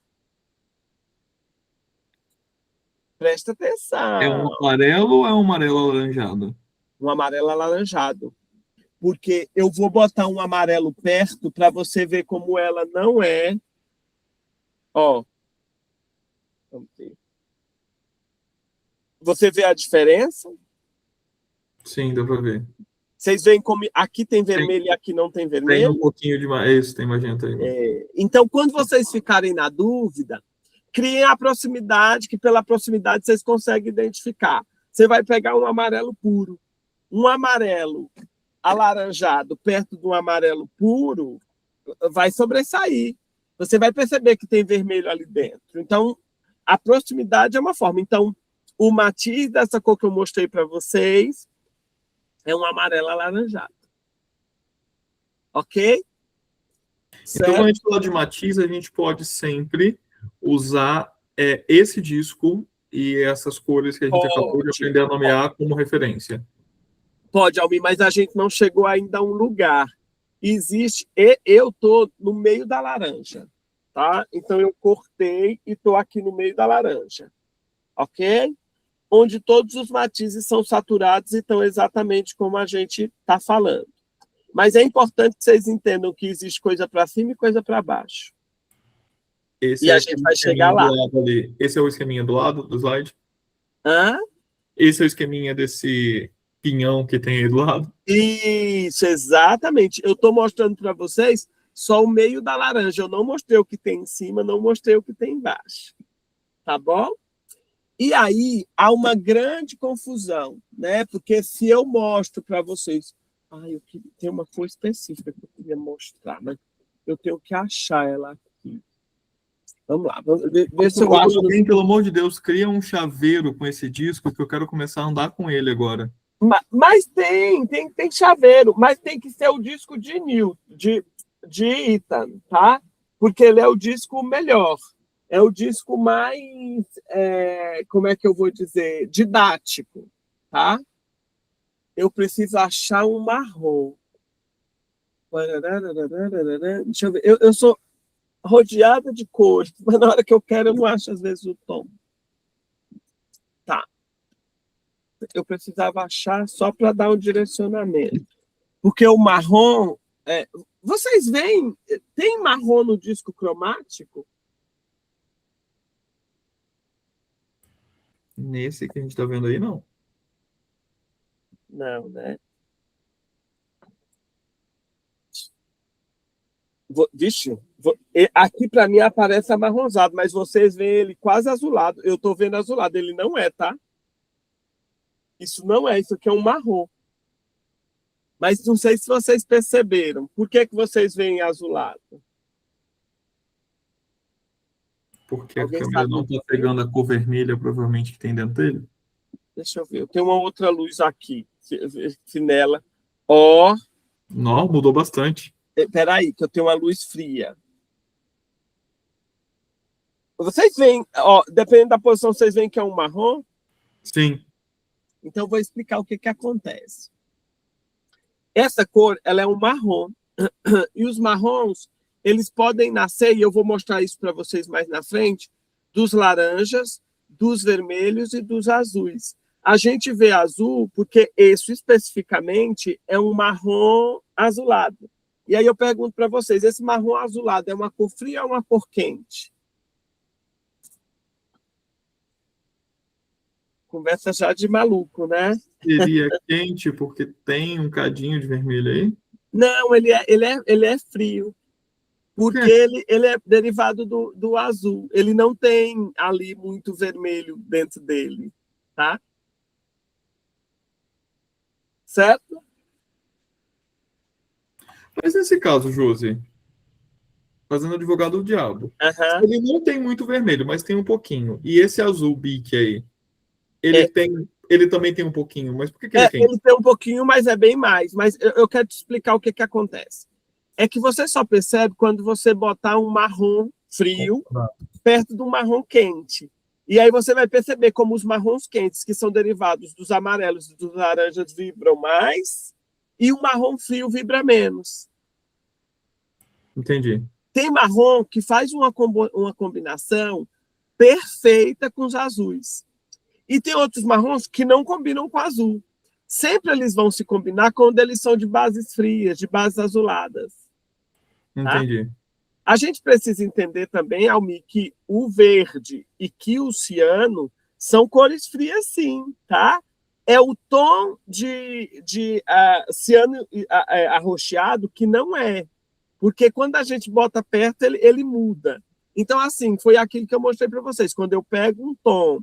Presta atenção. É um amarelo ou é um amarelo alaranjado? Um amarelo alaranjado. Porque eu vou botar um amarelo perto para você ver como ela não é. Ó. Vamos ver. Você vê a diferença? Sim, dá para ver. Vocês veem como aqui tem vermelho e aqui não tem vermelho? Tem um pouquinho de mais. Isso, tem magenta aí. Então, quando vocês ficarem na dúvida, criem a proximidade, que pela proximidade vocês conseguem identificar. Você vai pegar um amarelo puro. Um amarelo alaranjado perto de um amarelo puro vai sobressair. Você vai perceber que tem vermelho ali dentro. Então, a proximidade é uma forma. Então, o matiz dessa cor que eu mostrei para vocês é um amarelo alaranjado. Ok? Então, quando a gente fala de matiz, a gente pode sempre usar esse disco e essas cores que a gente acabou de aprender a nomear como referência. Pode, Almir, mas a gente não chegou ainda a um lugar. Existe, eu estou no meio da laranja, tá? Então eu cortei e estou aqui no meio da laranja, ok? Onde todos os matizes são saturados e estão exatamente como a gente está falando. Mas é importante que vocês entendam que existe coisa para cima e coisa para baixo. E a gente vai chegar lá. Esse é o esqueminha do lado do slide? Hã? Esse é o esqueminha desse pinhão que tem aí do lado? Isso, exatamente. Eu estou mostrando para vocês só o meio da laranja. Eu não mostrei o que tem em cima, não mostrei o que tem embaixo. Tá bom? E aí há uma grande confusão, né? Porque se eu mostro para vocês... eu tenho uma cor específica que eu queria mostrar, mas eu tenho que achar ela aqui. Vamos lá, ver se eu acho. Alguém, pelo amor de Deus, cria um chaveiro com esse disco que eu quero começar a andar com ele agora. Mas tem chaveiro, mas tem que ser o disco de Ethan, tá? Porque ele é o disco melhor. É o disco mais, como é que eu vou dizer, didático, tá? Eu preciso achar um marrom. Deixa eu ver. Eu sou rodeada de cores, mas na hora que eu quero, eu não acho, às vezes, o tom. Tá. Eu precisava achar só para dar um direcionamento. Porque o marrom... vocês veem? Tem marrom no disco cromático? Nesse que a gente está vendo aí, não. Não, né? Vixe, aqui para mim aparece amarronzado, mas vocês veem ele quase azulado. Eu estou vendo azulado, ele não é, tá? Isso não é, isso aqui é um marrom. Mas não sei se vocês perceberam. Por que vocês veem azulado? Porque a câmera não está pegando a cor vermelha, provavelmente, que tem dentro dele? Deixa eu ver, eu tenho uma outra luz aqui, nela. Ó. Não, mudou bastante. Espera aí, que eu tenho uma luz fria. Vocês veem, ó, dependendo da posição, vocês veem que é um marrom? Sim. Então, eu vou explicar o que acontece. Essa cor, ela é um marrom. E os marrons, eles podem nascer, e eu vou mostrar isso para vocês mais na frente, dos laranjas, dos vermelhos e dos azuis. A gente vê azul porque isso especificamente é um marrom azulado. E aí eu pergunto para vocês, esse marrom azulado é uma cor fria ou uma cor quente? Conversa já de maluco, né? Seria quente porque tem um cadinho de vermelho aí? Não, ele é frio. Porque ele é derivado do azul. Ele não tem ali muito vermelho dentro dele, tá? Certo? Mas nesse caso, Josi, fazendo advogado do diabo, Uhum. ele não tem muito vermelho, mas tem um pouquinho. E esse azul bique aí, ele também tem um pouquinho, mas por que ele é quente? Ele tem um pouquinho, mas é bem mais. Mas eu quero te explicar o que acontece. É que você só percebe quando você botar um marrom frio perto de um marrom quente. E aí você vai perceber como os marrons quentes, que são derivados dos amarelos e dos laranjas, vibram mais, e o marrom frio vibra menos. Entendi. Tem marrom que faz uma combinação perfeita com os azuis. E tem outros marrons que não combinam com azul. Sempre eles vão se combinar quando eles são de bases frias, de bases azuladas. Entendi. Tá? A gente precisa entender também, Almi, que o verde e que o ciano são cores frias, sim, tá? É o tom de ciano arroxeado que não é. Porque quando a gente bota perto, ele muda. Então, assim, foi aquilo que eu mostrei para vocês. Quando eu pego um tom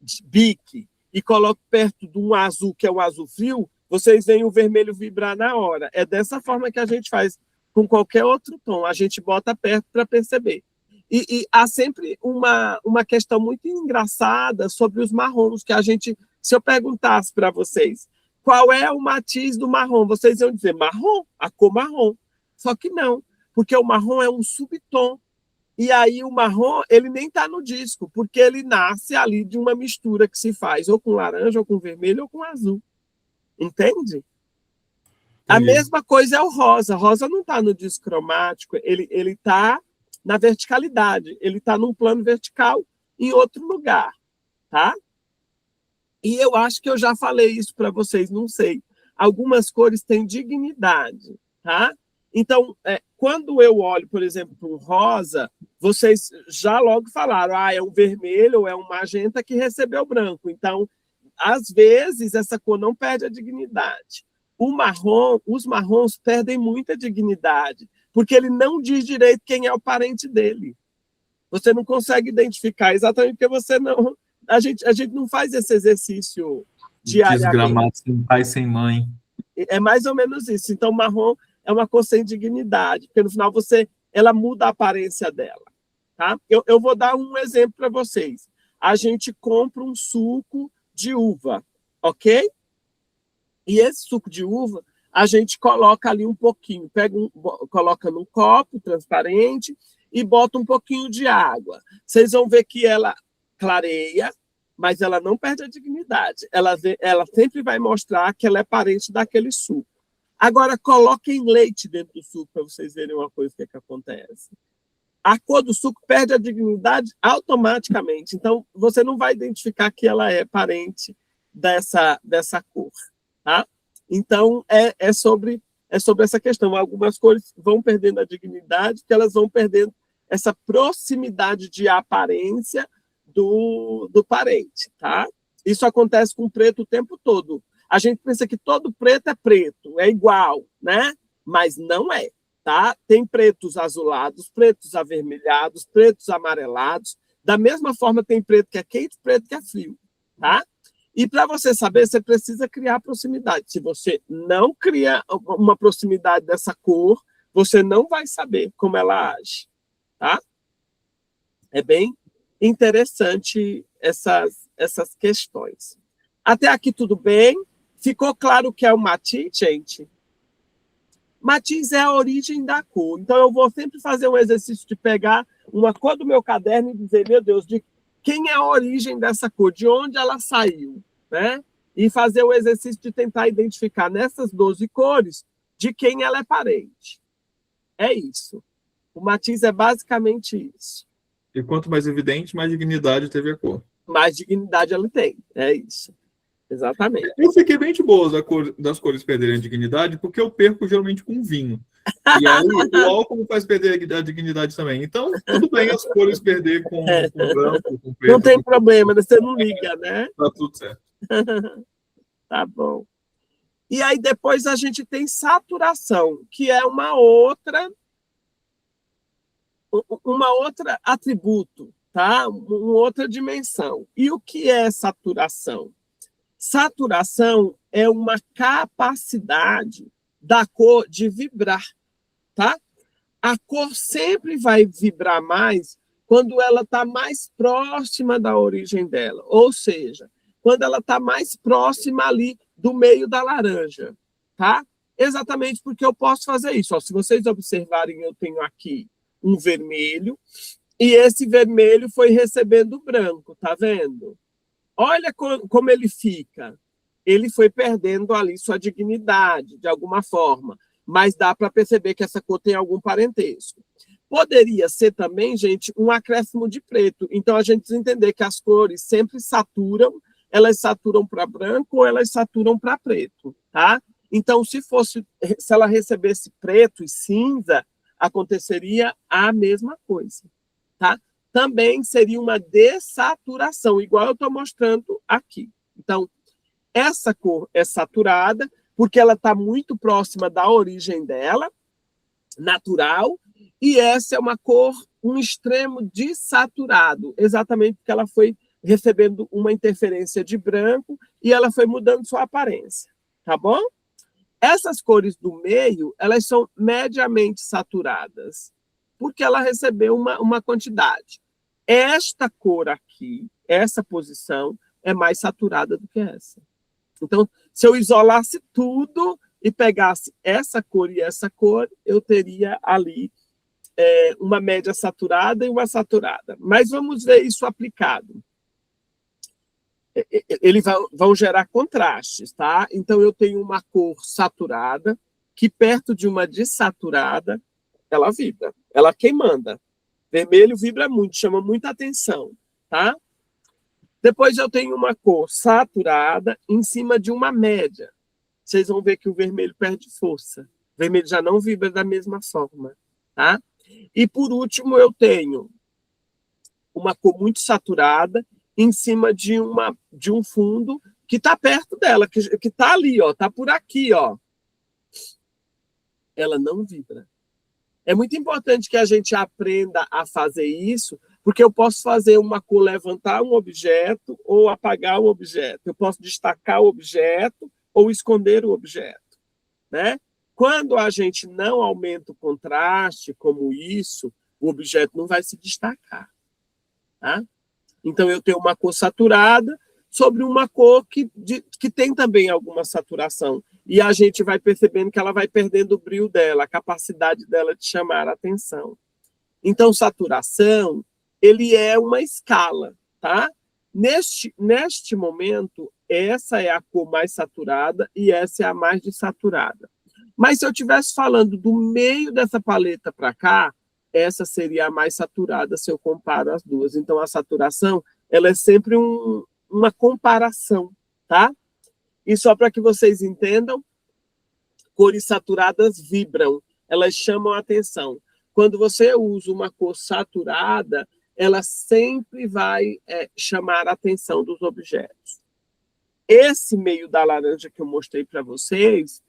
de bique e coloco perto de um azul, que é um azul frio, vocês veem o vermelho vibrar na hora. É dessa forma que a gente faz com qualquer outro tom. A gente bota perto para perceber. E há sempre uma questão muito engraçada sobre os marrons, que a gente, se eu perguntasse para vocês, qual é o matiz do marrom? Vocês iam dizer marrom, a cor marrom. Só que não, porque o marrom é um subtom. E aí o marrom, ele nem está no disco, porque ele nasce ali de uma mistura que se faz ou com laranja, ou com vermelho, ou com azul. Entende? A mesma coisa é o rosa. Rosa não está no disco cromático, ele está na verticalidade. Ele está num plano vertical em outro lugar. Tá? E eu acho que eu já falei isso para vocês, não sei. Algumas cores têm dignidade. Tá? Então, quando eu olho, por exemplo, para um rosa, vocês já logo falaram, é um vermelho ou é um magenta que recebeu branco. Então, às vezes, essa cor não perde a dignidade. O marrom, os marrons perdem muita dignidade, porque ele não diz direito quem é o parente dele. Você não consegue identificar, exatamente porque você não... A gente não faz esse exercício diariamente. Desgramado sem pai, sem mãe. É mais ou menos isso. Então, o marrom é uma cor sem dignidade, porque no final ela muda a aparência dela. Tá? Eu vou dar um exemplo para vocês. A gente compra um suco de uva, ok? E esse suco de uva, a gente coloca ali um pouquinho, coloca num copo transparente e bota um pouquinho de água. Vocês vão ver que ela clareia, mas ela não perde a dignidade. Ela sempre vai mostrar que ela é parente daquele suco. Agora, coloquem leite dentro do suco para vocês verem uma coisa que acontece. A cor do suco perde a dignidade automaticamente. Então, você não vai identificar que ela é parente dessa cor. Tá? Então, é sobre essa questão. Algumas cores vão perdendo a dignidade, porque elas vão perdendo essa proximidade de aparência do parente. Tá? Isso acontece com o preto o tempo todo. A gente pensa que todo preto, é igual, né? Mas não é, tá? Tem pretos azulados, pretos avermelhados, pretos amarelados. Da mesma forma, tem preto que é quente, preto que é frio, tá? E para você saber, você precisa criar proximidade. Se você não cria uma proximidade dessa cor, você não vai saber como ela age, tá? É bem interessante essas questões. Até aqui tudo bem? Ficou claro o que é o matiz, gente? Matiz é a origem da cor. Então, eu vou sempre fazer um exercício de pegar uma cor do meu caderno e dizer, meu Deus, de quem é a origem dessa cor, de onde ela saiu, né? E fazer o exercício de tentar identificar nessas 12 cores de quem ela é parente. É isso. O matiz é basicamente isso. E quanto mais evidente, mais dignidade teve a cor. Mais dignidade ela tem. É isso. Exatamente. Eu fiquei bem de boas das cores perderem a dignidade, porque eu perco geralmente com vinho. E aí o álcool faz perder a dignidade também. Então, tudo bem as cores perder com branco, com preto. Não tem problema, você não liga, né? Tá tudo certo. Tá bom. E aí depois a gente tem saturação, que é uma outra atributo, tá? Uma outra dimensão. E o que é saturação? Saturação é uma capacidade da cor de vibrar, tá? A cor sempre vai vibrar mais quando ela está mais próxima da origem dela, ou seja, quando ela está mais próxima ali do meio da laranja, tá? Exatamente porque eu posso fazer isso. Ó, se vocês observarem, eu tenho aqui um vermelho, e esse vermelho foi recebendo o branco, tá vendo? Olha como ele fica. Ele foi perdendo ali sua dignidade, de alguma forma, mas dá para perceber que essa cor tem algum parentesco. Poderia ser também, gente, um acréscimo de preto. Então, a gente precisa entender que as cores sempre saturam, elas saturam para branco ou elas saturam para preto, tá? Então, se ela recebesse preto e cinza, aconteceria a mesma coisa, tá? Também seria uma dessaturação, igual eu estou mostrando aqui. Então, essa cor é saturada porque ela está muito próxima da origem dela, natural, e essa é uma cor, um extremo desaturado, exatamente porque ela foi recebendo uma interferência de branco e ela foi mudando sua aparência, tá bom? Essas cores do meio, elas são mediamente saturadas, porque ela recebeu uma quantidade. Esta cor aqui, essa posição, é mais saturada do que essa. Então, se eu isolasse tudo e pegasse essa cor e essa cor, eu teria ali uma média saturada e uma saturada. Mas vamos ver isso aplicado. Eles vão gerar contrastes, tá? Então, eu tenho uma cor saturada, que perto de uma desaturada, ela vibra. Ela quem manda. Vermelho vibra muito, chama muita atenção, tá? Depois eu tenho uma cor saturada em cima de uma média. Vocês vão ver que o vermelho perde força. O vermelho já não vibra da mesma forma, tá? E, por último, eu tenho uma cor muito saturada em cima de um fundo que está perto dela, que está ali, ó, está por aqui, ó. Ela não vibra. É muito importante que a gente aprenda a fazer isso, porque eu posso fazer uma cor levantar um objeto ou apagar um objeto. Eu posso destacar o objeto ou esconder o objeto, né? Quando a gente não aumenta o contraste, como isso, o objeto não vai se destacar, tá? Então, eu tenho uma cor saturada sobre uma cor que tem também alguma saturação. E a gente vai percebendo que ela vai perdendo o brilho dela, a capacidade dela de chamar a atenção. Então, saturação, ele é uma escala, tá? Neste momento, essa é a cor mais saturada e essa é a mais desaturada. Mas se eu estivesse falando do meio dessa paleta para cá, essa seria a mais saturada se eu comparo as duas. Então, a saturação, ela é sempre uma comparação, tá? E só para que vocês entendam, cores saturadas vibram, elas chamam a atenção. Quando você usa uma cor saturada, ela sempre vai chamar a atenção dos objetos. Esse meio da laranja que eu mostrei para vocês,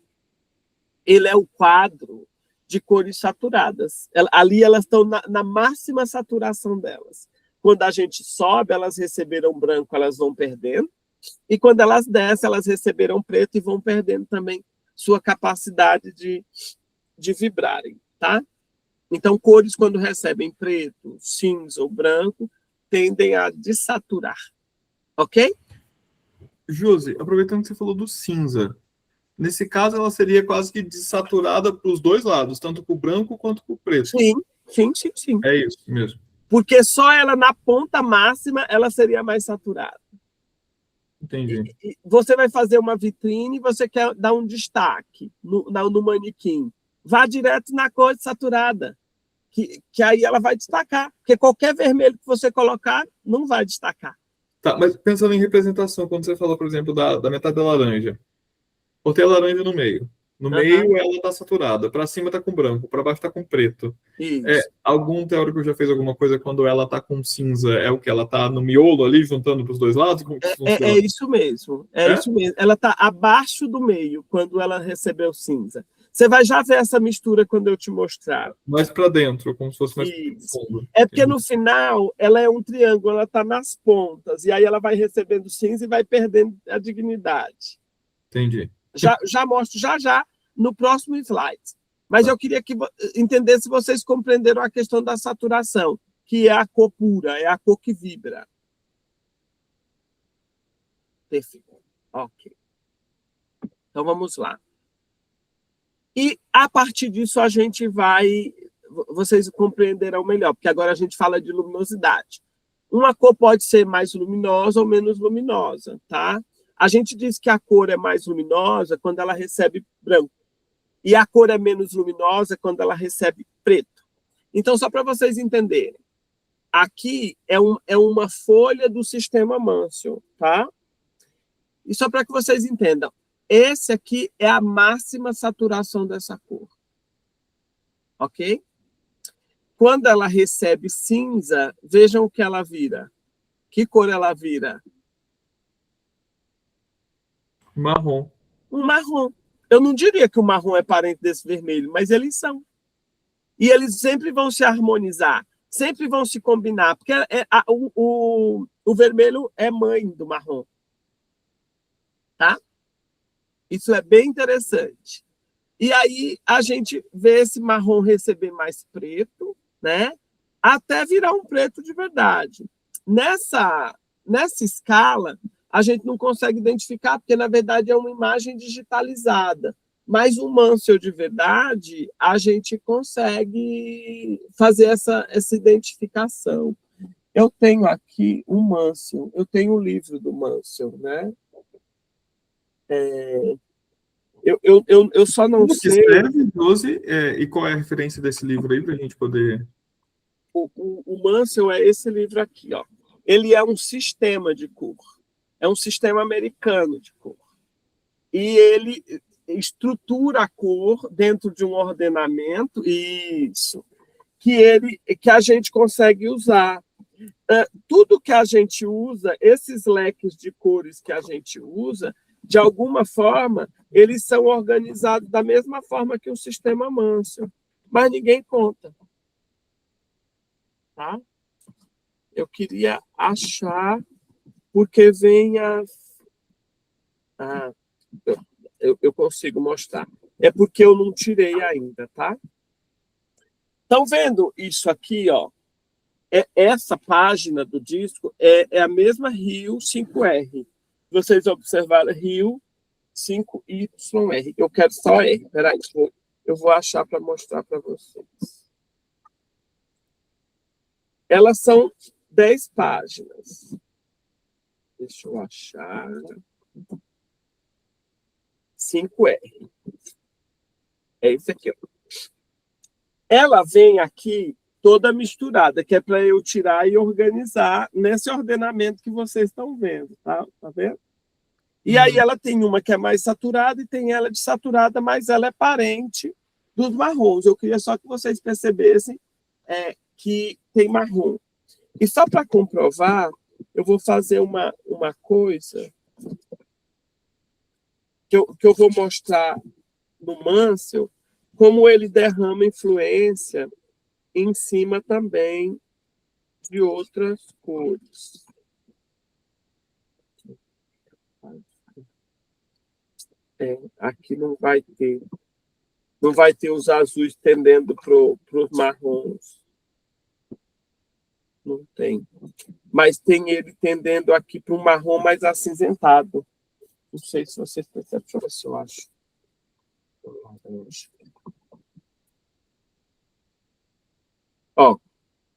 ele é o quadro de cores saturadas. Ali elas estão na máxima saturação delas. Quando a gente sobe, elas receberam branco, elas vão perdendo. E quando elas descem, elas receberam preto e vão perdendo também sua capacidade de vibrarem, tá? Então, cores, quando recebem preto, cinza ou branco, tendem a desaturar. Ok? Josi, aproveitando que você falou do cinza, nesse caso ela seria quase que desaturada para os dois lados, tanto para o branco quanto para o preto. Sim. É isso mesmo. Porque só ela na ponta máxima ela seria mais saturada. Entendi. E você vai fazer uma vitrine e você quer dar um destaque no manequim. Vá direto na cor saturada, que aí ela vai destacar. Porque qualquer vermelho que você colocar, não vai destacar. Tá, mas pensando em representação, quando você falou, por exemplo, da metade da laranja, botei a laranja no meio. No meio ela tá saturada, para cima tá com branco, para baixo tá com preto. Isso. Algum teórico já fez alguma coisa quando ela tá com cinza? É o que ela tá no miolo ali, juntando para os dois lados? Como que funciona? É isso mesmo. Isso mesmo. Ela está abaixo do meio quando ela recebeu cinza. Você vai já ver essa mistura quando eu te mostrar. Mais para dentro, como se fosse mais fundo. É porque no final ela é um triângulo, ela está nas pontas, e aí ela vai recebendo cinza e vai perdendo a dignidade. Entendi. Já mostro já no próximo slide. Mas eu queria que entendesse se vocês compreenderam a questão da saturação, que é a cor pura, é a cor que vibra. Perfeito. Ok. Então vamos lá. E a partir disso a gente vai... Vocês compreenderão melhor, porque agora a gente fala de luminosidade. Uma cor pode ser mais luminosa ou menos luminosa, tá? A gente diz que a cor é mais luminosa quando ela recebe branco. E a cor é menos luminosa quando ela recebe preto. Então, só para vocês entenderem, aqui é uma folha do sistema Mansell, tá? E só para que vocês entendam, esse aqui é a máxima saturação dessa cor. Ok? Quando ela recebe cinza, vejam o que ela vira. Que cor ela vira? Marrom. Um marrom. Eu não diria que o marrom é parente desse vermelho, mas eles são. E eles sempre vão se harmonizar, sempre vão se combinar, porque o vermelho é mãe do marrom. Tá? Isso é bem interessante. E aí a gente vê esse marrom receber mais preto, né? Até virar um preto de verdade. Nessa escala, a gente não consegue identificar, porque, na verdade, é uma imagem digitalizada. Mas o Mansell de verdade, a gente consegue fazer essa eu Eu tenho aqui o Mansell, eu tenho o livro do Mansell, né? Eu só não Como que sei... escreve, Josi, e qual é a referência desse livro aí, para a gente poder... O Mansell é esse livro aqui, ó. Ele é um sistema de cor. É um sistema americano de cor. E ele estrutura a cor dentro de um ordenamento, isso, que a gente consegue usar. Tudo que a gente usa, esses leques de cores que a gente usa, de alguma forma, eles são organizados da mesma forma que o sistema Mansell, mas ninguém conta. Tá? Eu queria achar, porque vem eu consigo mostrar. É porque eu não tirei ainda, tá? Estão vendo isso aqui, ó? Essa página do disco é a mesma Rio 5R. Vocês observaram Rio 5YR. Eu quero só R. Peraí, eu vou achar para mostrar para vocês. Elas são 10 páginas. Deixa eu achar. 5R. É isso aqui. Ó. Ela vem aqui toda misturada, que é para eu tirar e organizar nesse ordenamento que vocês estão vendo, tá? Tá vendo? E aí ela tem uma que é mais saturada e tem ela de saturada, mas ela é parente dos marrons. Eu queria só que vocês percebessem que tem marrom. E só para comprovar, eu vou fazer uma coisa que eu vou mostrar no Mansell, como ele derrama influência em cima também de outras cores. Aqui não vai ter os azuis tendendo para os marrons. Não tem. Mas tem ele tendendo aqui para um marrom mais acinzentado. Não sei se vocês percebem, deixa eu ver se eu acho.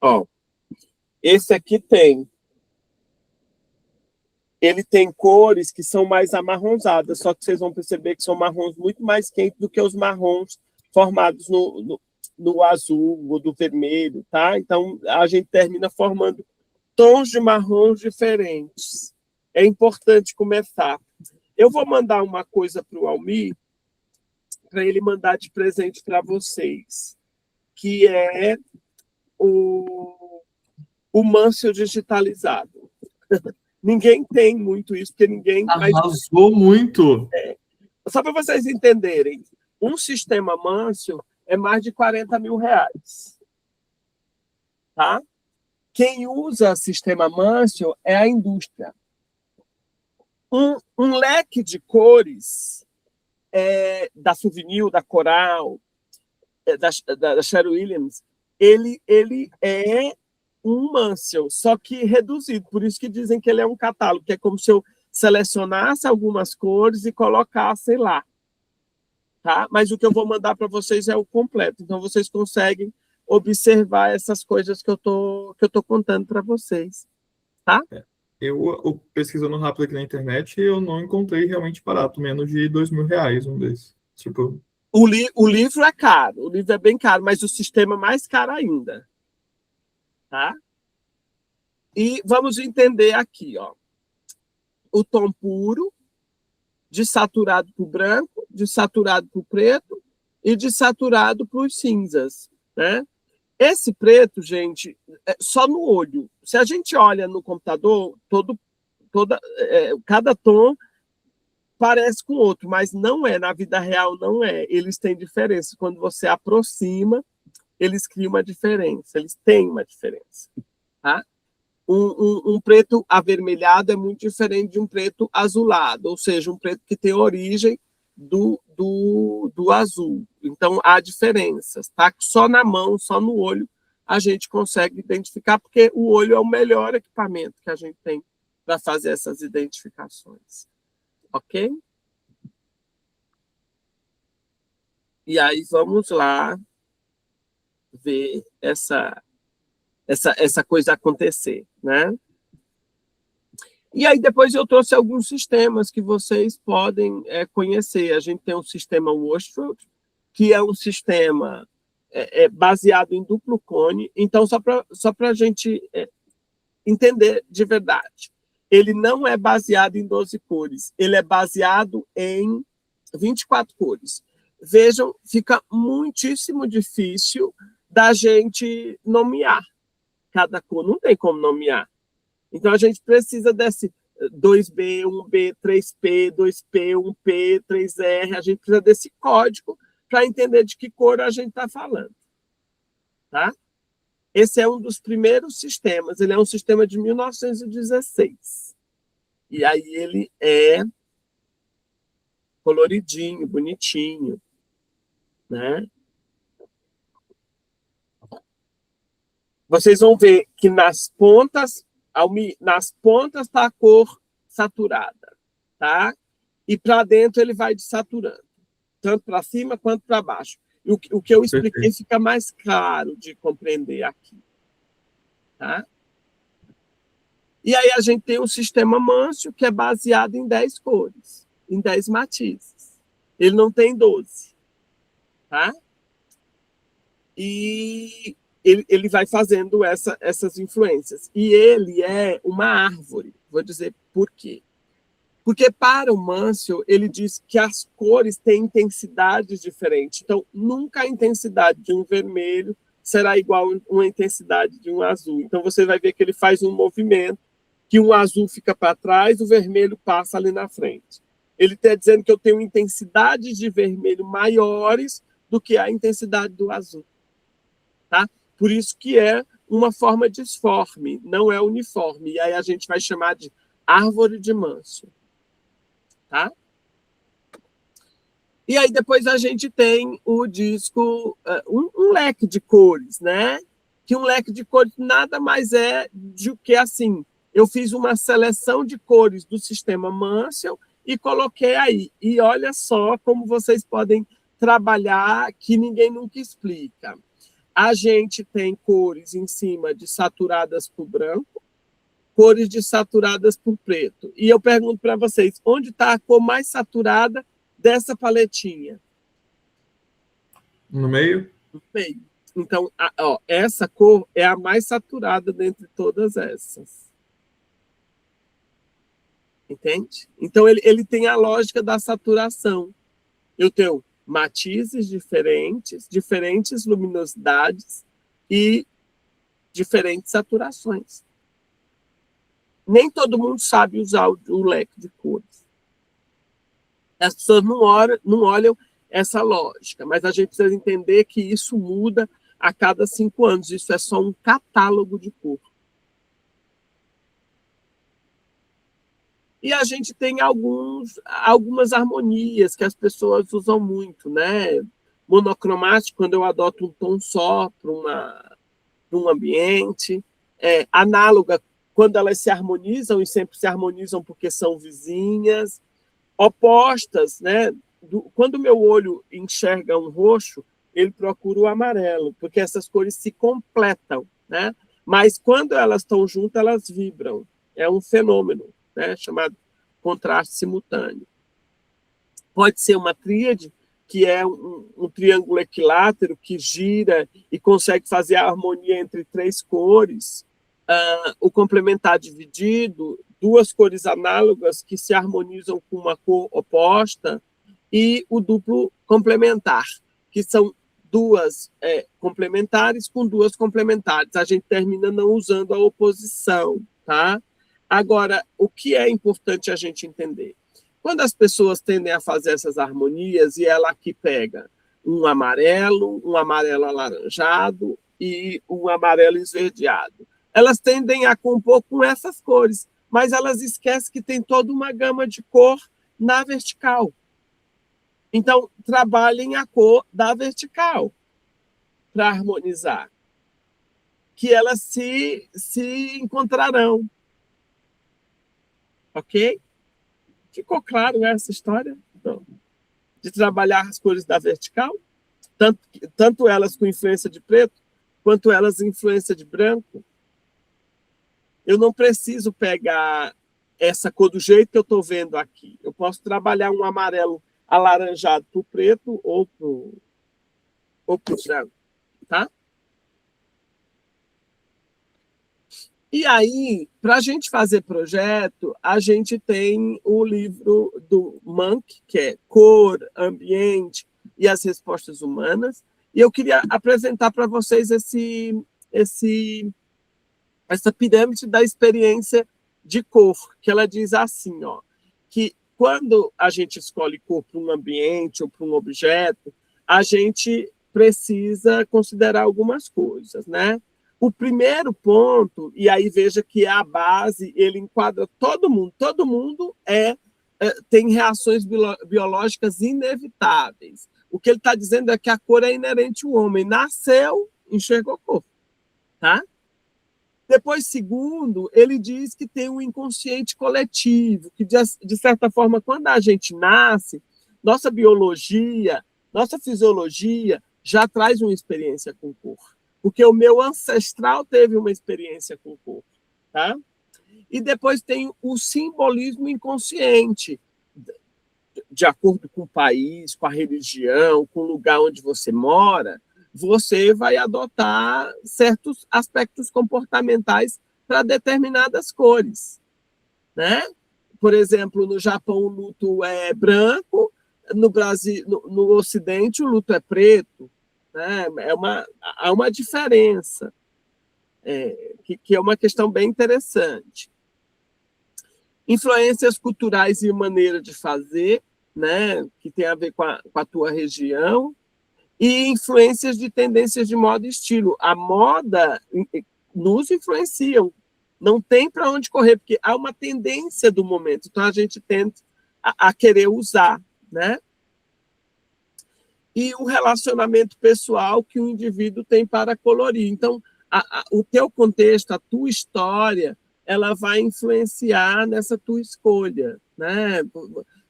Ó. Esse aqui tem. Ele tem cores que são mais amarronzadas, só que vocês vão perceber que são marrons muito mais quentes do que os marrons formados no azul ou do vermelho, tá? Então, a gente termina formando tons de marrons diferentes. É importante começar. Eu vou mandar uma coisa para o Almir, para ele mandar de presente para vocês, que é o Mansell digitalizado. Ninguém tem muito isso, porque ninguém... Arrasou muito! Só para vocês entenderem, um sistema Mansell é mais de 40 mil reais. Tá? Quem usa sistema Mansell é a indústria. Um leque de cores da Souvenir, da Coral, da Sherwin Williams, ele é um Mansell, só que reduzido. Por isso que dizem que ele é um catálogo, que é como se eu selecionasse algumas cores e colocasse lá. Tá? Mas o que eu vou mandar para vocês é o completo. Então, vocês conseguem observar essas coisas que eu tô contando para vocês. Tá? Eu pesquisando rápido aqui na internet, eu não encontrei realmente barato, menos de R$2.000 um desses. Tipo... O livro é caro, o livro é bem caro, mas o sistema é mais caro ainda. Tá? E vamos entender aqui, ó, o tom puro, de saturado para o branco, de saturado para o preto e de saturado para os cinzas, né? Esse preto, gente, é só no olho. Se a gente olha no computador, cada tom parece com o outro, mas não é, na vida real não é. Eles têm diferença. Quando você aproxima, eles criam uma diferença, eles têm uma diferença. Tá? Um preto avermelhado é muito diferente de um preto azulado, ou seja, um preto que tem origem do azul. Então, há diferenças. Tá? Só na mão, só no olho, a gente consegue identificar, porque o olho é o melhor equipamento que a gente tem para fazer essas identificações. Ok? E aí, vamos lá ver essa coisa acontecer, né? E aí depois eu trouxe alguns sistemas que vocês podem conhecer. A gente tem o sistema Wostrom, que é um sistema baseado em duplo cone. Então, só para a gente entender de verdade, ele não é baseado em 12 cores, ele é baseado em 24 cores. Vejam, fica muitíssimo difícil da gente nomear cada cor, não tem como nomear. Então, a gente precisa desse 2B, 1B, 3P, 2P, 1P, 3R, a gente precisa desse código para entender de que cor a gente está falando. Tá? Esse é um dos primeiros sistemas, ele é um sistema de 1916. E aí ele é coloridinho, bonitinho, né? Vocês vão ver que nas pontas está a cor saturada, tá? E para dentro ele vai desaturando, tanto para cima quanto para baixo. E o que eu expliquei fica mais claro de compreender aqui, tá? E aí a gente tem um sistema Mansell que é baseado em 10 cores, em 10 matizes. Ele não tem 12, tá? E ele vai fazendo essas influências. E ele é uma árvore. Vou dizer por quê. Porque para o Mansell, ele diz que as cores têm intensidades diferentes. Então, nunca a intensidade de um vermelho será igual a uma intensidade de um azul. Então, você vai ver que ele faz um movimento, que um azul fica para trás, o vermelho passa ali na frente. Ele está dizendo que eu tenho intensidades de vermelho maiores do que a intensidade do azul. Tá? Por isso que é uma forma disforme, não é uniforme. E aí a gente vai chamar de árvore de Mansell. Tá? E aí depois a gente tem o disco, um leque de cores, né? Que um leque de cores nada mais é do que assim, eu fiz uma seleção de cores do sistema Mansell e coloquei aí. E olha só como vocês podem trabalhar que ninguém nunca explica. a gente tem cores em cima de saturadas por branco, cores de saturadas por preto. E eu pergunto para vocês, onde está a cor mais saturada dessa paletinha? No meio? No meio. Então, essa cor é a mais saturada dentre todas essas. Entende? Então, ele tem a lógica da saturação. Eu tenho matizes diferentes, diferentes luminosidades e diferentes saturações. Nem todo mundo sabe usar o leque de cores. As pessoas não olham essa lógica, mas a gente precisa entender que isso muda a cada 5 anos. Isso é só um catálogo de cor. E a gente tem algumas harmonias que as pessoas usam muito, né? Monocromático, quando eu adoto um tom só para um ambiente. Análoga, quando elas se harmonizam, e sempre se harmonizam porque são vizinhas. Opostas, né? Quando o meu olho enxerga um roxo, ele procura o amarelo, porque essas cores se completam, né? Mas quando elas estão juntas, elas vibram. É um fenômeno, né, chamado contraste simultâneo. Pode ser uma tríade, que é um triângulo equilátero que gira e consegue fazer a harmonia entre 3 cores. O complementar dividido, 2 cores análogas que se harmonizam com uma cor oposta, e o duplo complementar, que são 2 complementares com 2 complementares. A gente termina não usando a oposição, tá? Agora, o que é importante a gente entender? Quando as pessoas tendem a fazer essas harmonias, e ela aqui pega um amarelo alaranjado e um amarelo esverdeado, elas tendem a compor com essas cores, mas elas esquecem que tem toda uma gama de cor na vertical. Então, trabalhem a cor da vertical para harmonizar, que elas se encontrarão. Ok? Ficou claro essa história? Então, de trabalhar as cores da vertical, tanto elas com influência de preto, quanto elas com influência de branco. Eu não preciso pegar essa cor do jeito que eu estou vendo aqui. Eu posso trabalhar um amarelo alaranjado para o preto ou para o branco, tá? E aí, para a gente fazer projeto, a gente tem o livro do Monk, que é Cor, Ambiente e as Respostas Humanas. E eu queria apresentar para vocês essa pirâmide da experiência de cor, que ela diz assim, que quando a gente escolhe cor para um ambiente ou para um objeto, a gente precisa considerar algumas coisas, né? O primeiro ponto, e aí veja que é a base, ele enquadra todo mundo tem reações biológicas inevitáveis. O que ele está dizendo é que a cor é inerente ao homem. Nasceu, enxergou cor. Tá? Depois, segundo, ele diz que tem um inconsciente coletivo, que, de certa forma, quando a gente nasce, nossa biologia, nossa fisiologia já traz uma experiência com cor. Porque o meu ancestral teve uma experiência com cor. Tá? E depois tem o simbolismo inconsciente, de acordo com o país, com a religião, com o lugar onde você mora, você vai adotar certos aspectos comportamentais para determinadas cores. Né? Por exemplo, no Japão o luto é branco, no Brasil, no Ocidente o luto é preto. Né? Há uma diferença, que é uma questão bem interessante. Influências culturais e maneira de fazer, né? Que tem a ver com a tua região, e influências de tendências de moda e estilo. A moda nos influencia, não tem para onde correr, porque há uma tendência do momento, então a gente tende a querer usar, né? E o relacionamento pessoal que o indivíduo tem para colorir. Então, o teu contexto, a tua história, ela vai influenciar nessa tua escolha, né?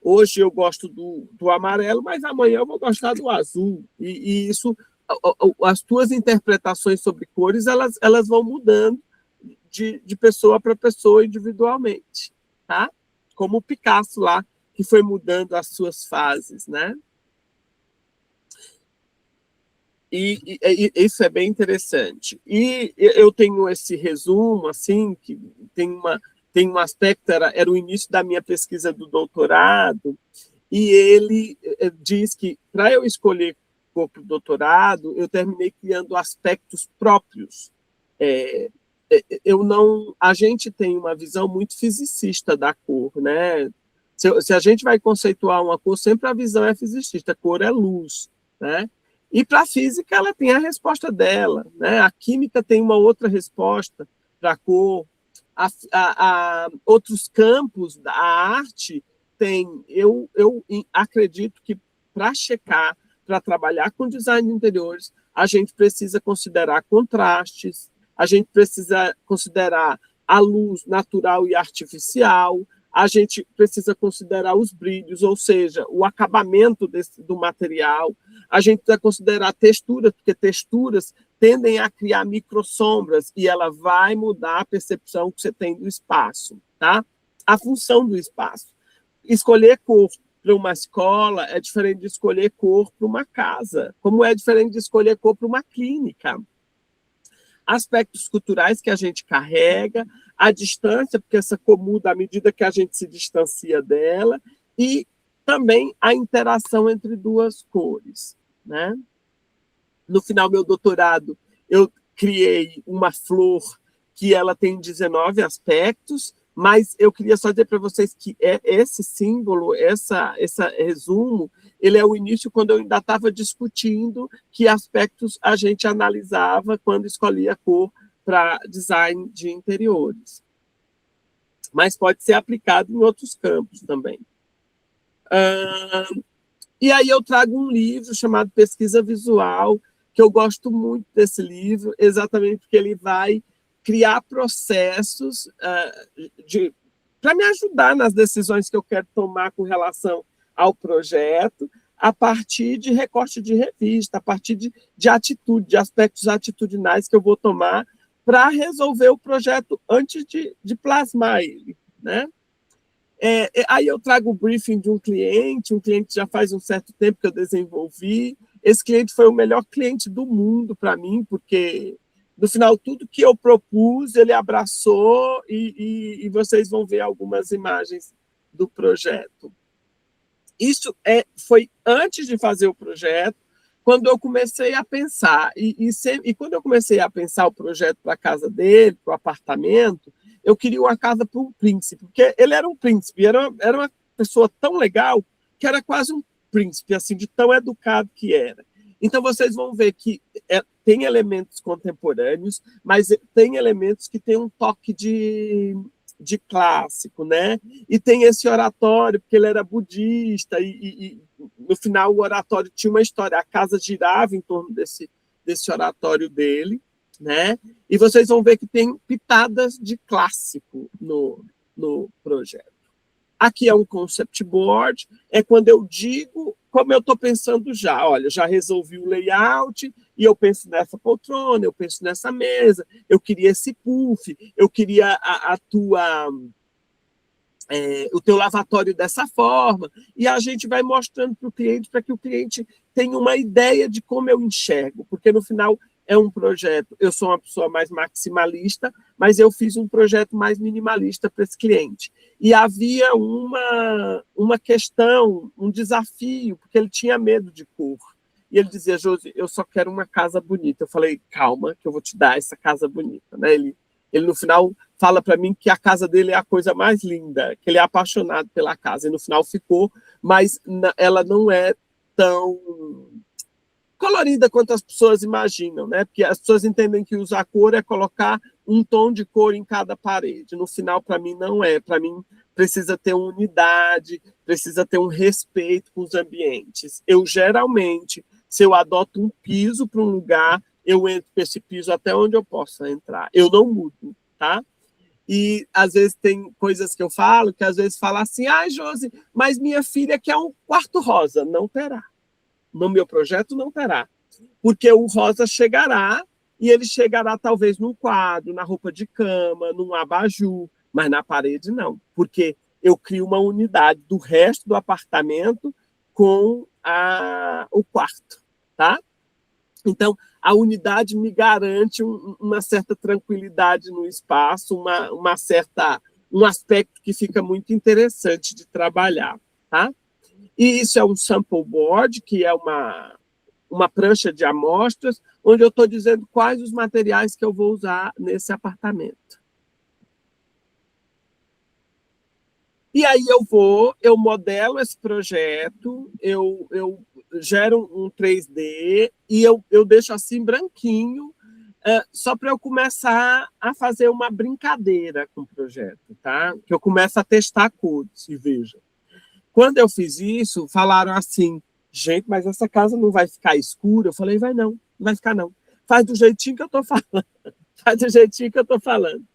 Hoje eu gosto do amarelo, mas amanhã eu vou gostar do azul. E isso as tuas interpretações sobre cores, elas vão mudando de pessoa para pessoa individualmente, tá? Como o Picasso lá, que foi mudando as suas fases, né? E isso é bem interessante. E eu tenho esse resumo, assim, que tem um aspecto, era o início da minha pesquisa do doutorado, e ele diz que, para eu escolher cor para o doutorado, eu terminei criando aspectos próprios. A gente tem uma visão muito fisicista da cor, né? Se a gente vai conceituar uma cor, sempre a visão é fisicista, cor é luz, né? E para a física ela tem a resposta dela, né? A química tem uma outra resposta para a cor, outros campos da arte tem. Eu acredito que para checar, para trabalhar com design de interiores, a gente precisa considerar contrastes, a gente precisa considerar a luz natural e artificial, a gente precisa considerar os brilhos, ou seja, o acabamento do material, a gente precisa considerar texturas, porque texturas tendem a criar microsombras e ela vai mudar a percepção que você tem do espaço, tá? A função do espaço. Escolher cor para uma escola é diferente de escolher cor para uma casa, como é diferente de escolher cor para uma clínica. Aspectos culturais que a gente carrega, a distância, porque essa cor muda à medida que a gente se distancia dela, e também a interação entre duas cores, né? No final do meu doutorado, eu criei uma flor que ela tem 19 aspectos, mas eu queria só dizer para vocês que esse símbolo, esse resumo, ele é o início quando eu ainda estava discutindo que aspectos a gente analisava quando escolhia a cor para design de interiores. Mas pode ser aplicado em outros campos também. E aí eu trago um livro chamado Pesquisa Visual, que eu gosto muito desse livro, exatamente porque ele vai criar processos para me ajudar nas decisões que eu quero tomar com relação ao projeto, a partir de recorte de revista, a partir de atitude, de aspectos atitudinais que eu vou tomar para resolver o projeto antes de plasmar ele, né? Aí eu trago o briefing de um cliente já faz um certo tempo que eu desenvolvi. Esse cliente foi o melhor cliente do mundo para mim, porque no final, tudo que eu propus, ele abraçou e vocês vão ver algumas imagens do projeto. Isso foi antes de fazer o projeto, quando eu comecei a pensar. E quando eu comecei a pensar o projeto para a casa dele, para o apartamento, eu queria uma casa para um príncipe, porque ele era um príncipe, era uma pessoa tão legal que era quase um príncipe, assim, de tão educado que era. Então, vocês vão ver que tem elementos contemporâneos, mas tem elementos que têm um toque de clássico, né? E tem esse oratório, porque ele era budista, e no final o oratório tinha uma história, a casa girava em torno desse oratório dele, né? E vocês vão ver que tem pitadas de clássico no projeto. Aqui é um concept board, é quando eu digo como eu estou pensando já. Olha, já resolvi o layout e eu penso nessa poltrona, eu penso nessa mesa, eu queria esse puff, eu queria o teu lavatório dessa forma, e a gente vai mostrando para o cliente, para que o cliente tenha uma ideia de como eu enxergo, porque no final é um projeto, eu sou uma pessoa mais maximalista, mas eu fiz um projeto mais minimalista para esse cliente. E havia uma questão, um desafio, porque ele tinha medo de cor. E ele dizia, Josi, eu só quero uma casa bonita. Eu falei, calma, que eu vou te dar essa casa bonita, né? Ele no final fala para mim que a casa dele é a coisa mais linda, que ele é apaixonado pela casa. E no final ficou, mas ela não é tão colorida quanto as pessoas imaginam, né? Porque as pessoas entendem que usar cor é colocar um tom de cor em cada parede. No final, para mim, não é. Para mim, precisa ter uma unidade, precisa ter um respeito com os ambientes. Eu, geralmente, se eu adoto um piso para um lugar, eu entro com esse piso até onde eu possa entrar. Eu não mudo, tá? E, às vezes, tem coisas que eu falo, que às vezes fala assim, Josi, mas minha filha quer um quarto rosa. Não terá. No meu projeto não terá. Porque o rosa chegará, e ele chegará talvez num quadro, na roupa de cama, num abajur, mas na parede não, porque eu crio uma unidade do resto do apartamento com o quarto, tá? Então, a unidade me garante uma certa tranquilidade no espaço, um aspecto que fica muito interessante de trabalhar, tá? E isso é um sample board, que é uma prancha de amostras, onde eu estou dizendo quais os materiais que eu vou usar nesse apartamento. E aí eu modelo esse projeto, eu gero um 3D e eu deixo assim branquinho, só para eu começar a fazer uma brincadeira com o projeto, tá? Que eu começo a testar cores, e veja. Quando eu fiz isso, falaram assim, gente, mas essa casa não vai ficar escura? Eu falei, não vai ficar não. Faz do jeitinho que eu estou falando. Faz do jeitinho que eu estou falando.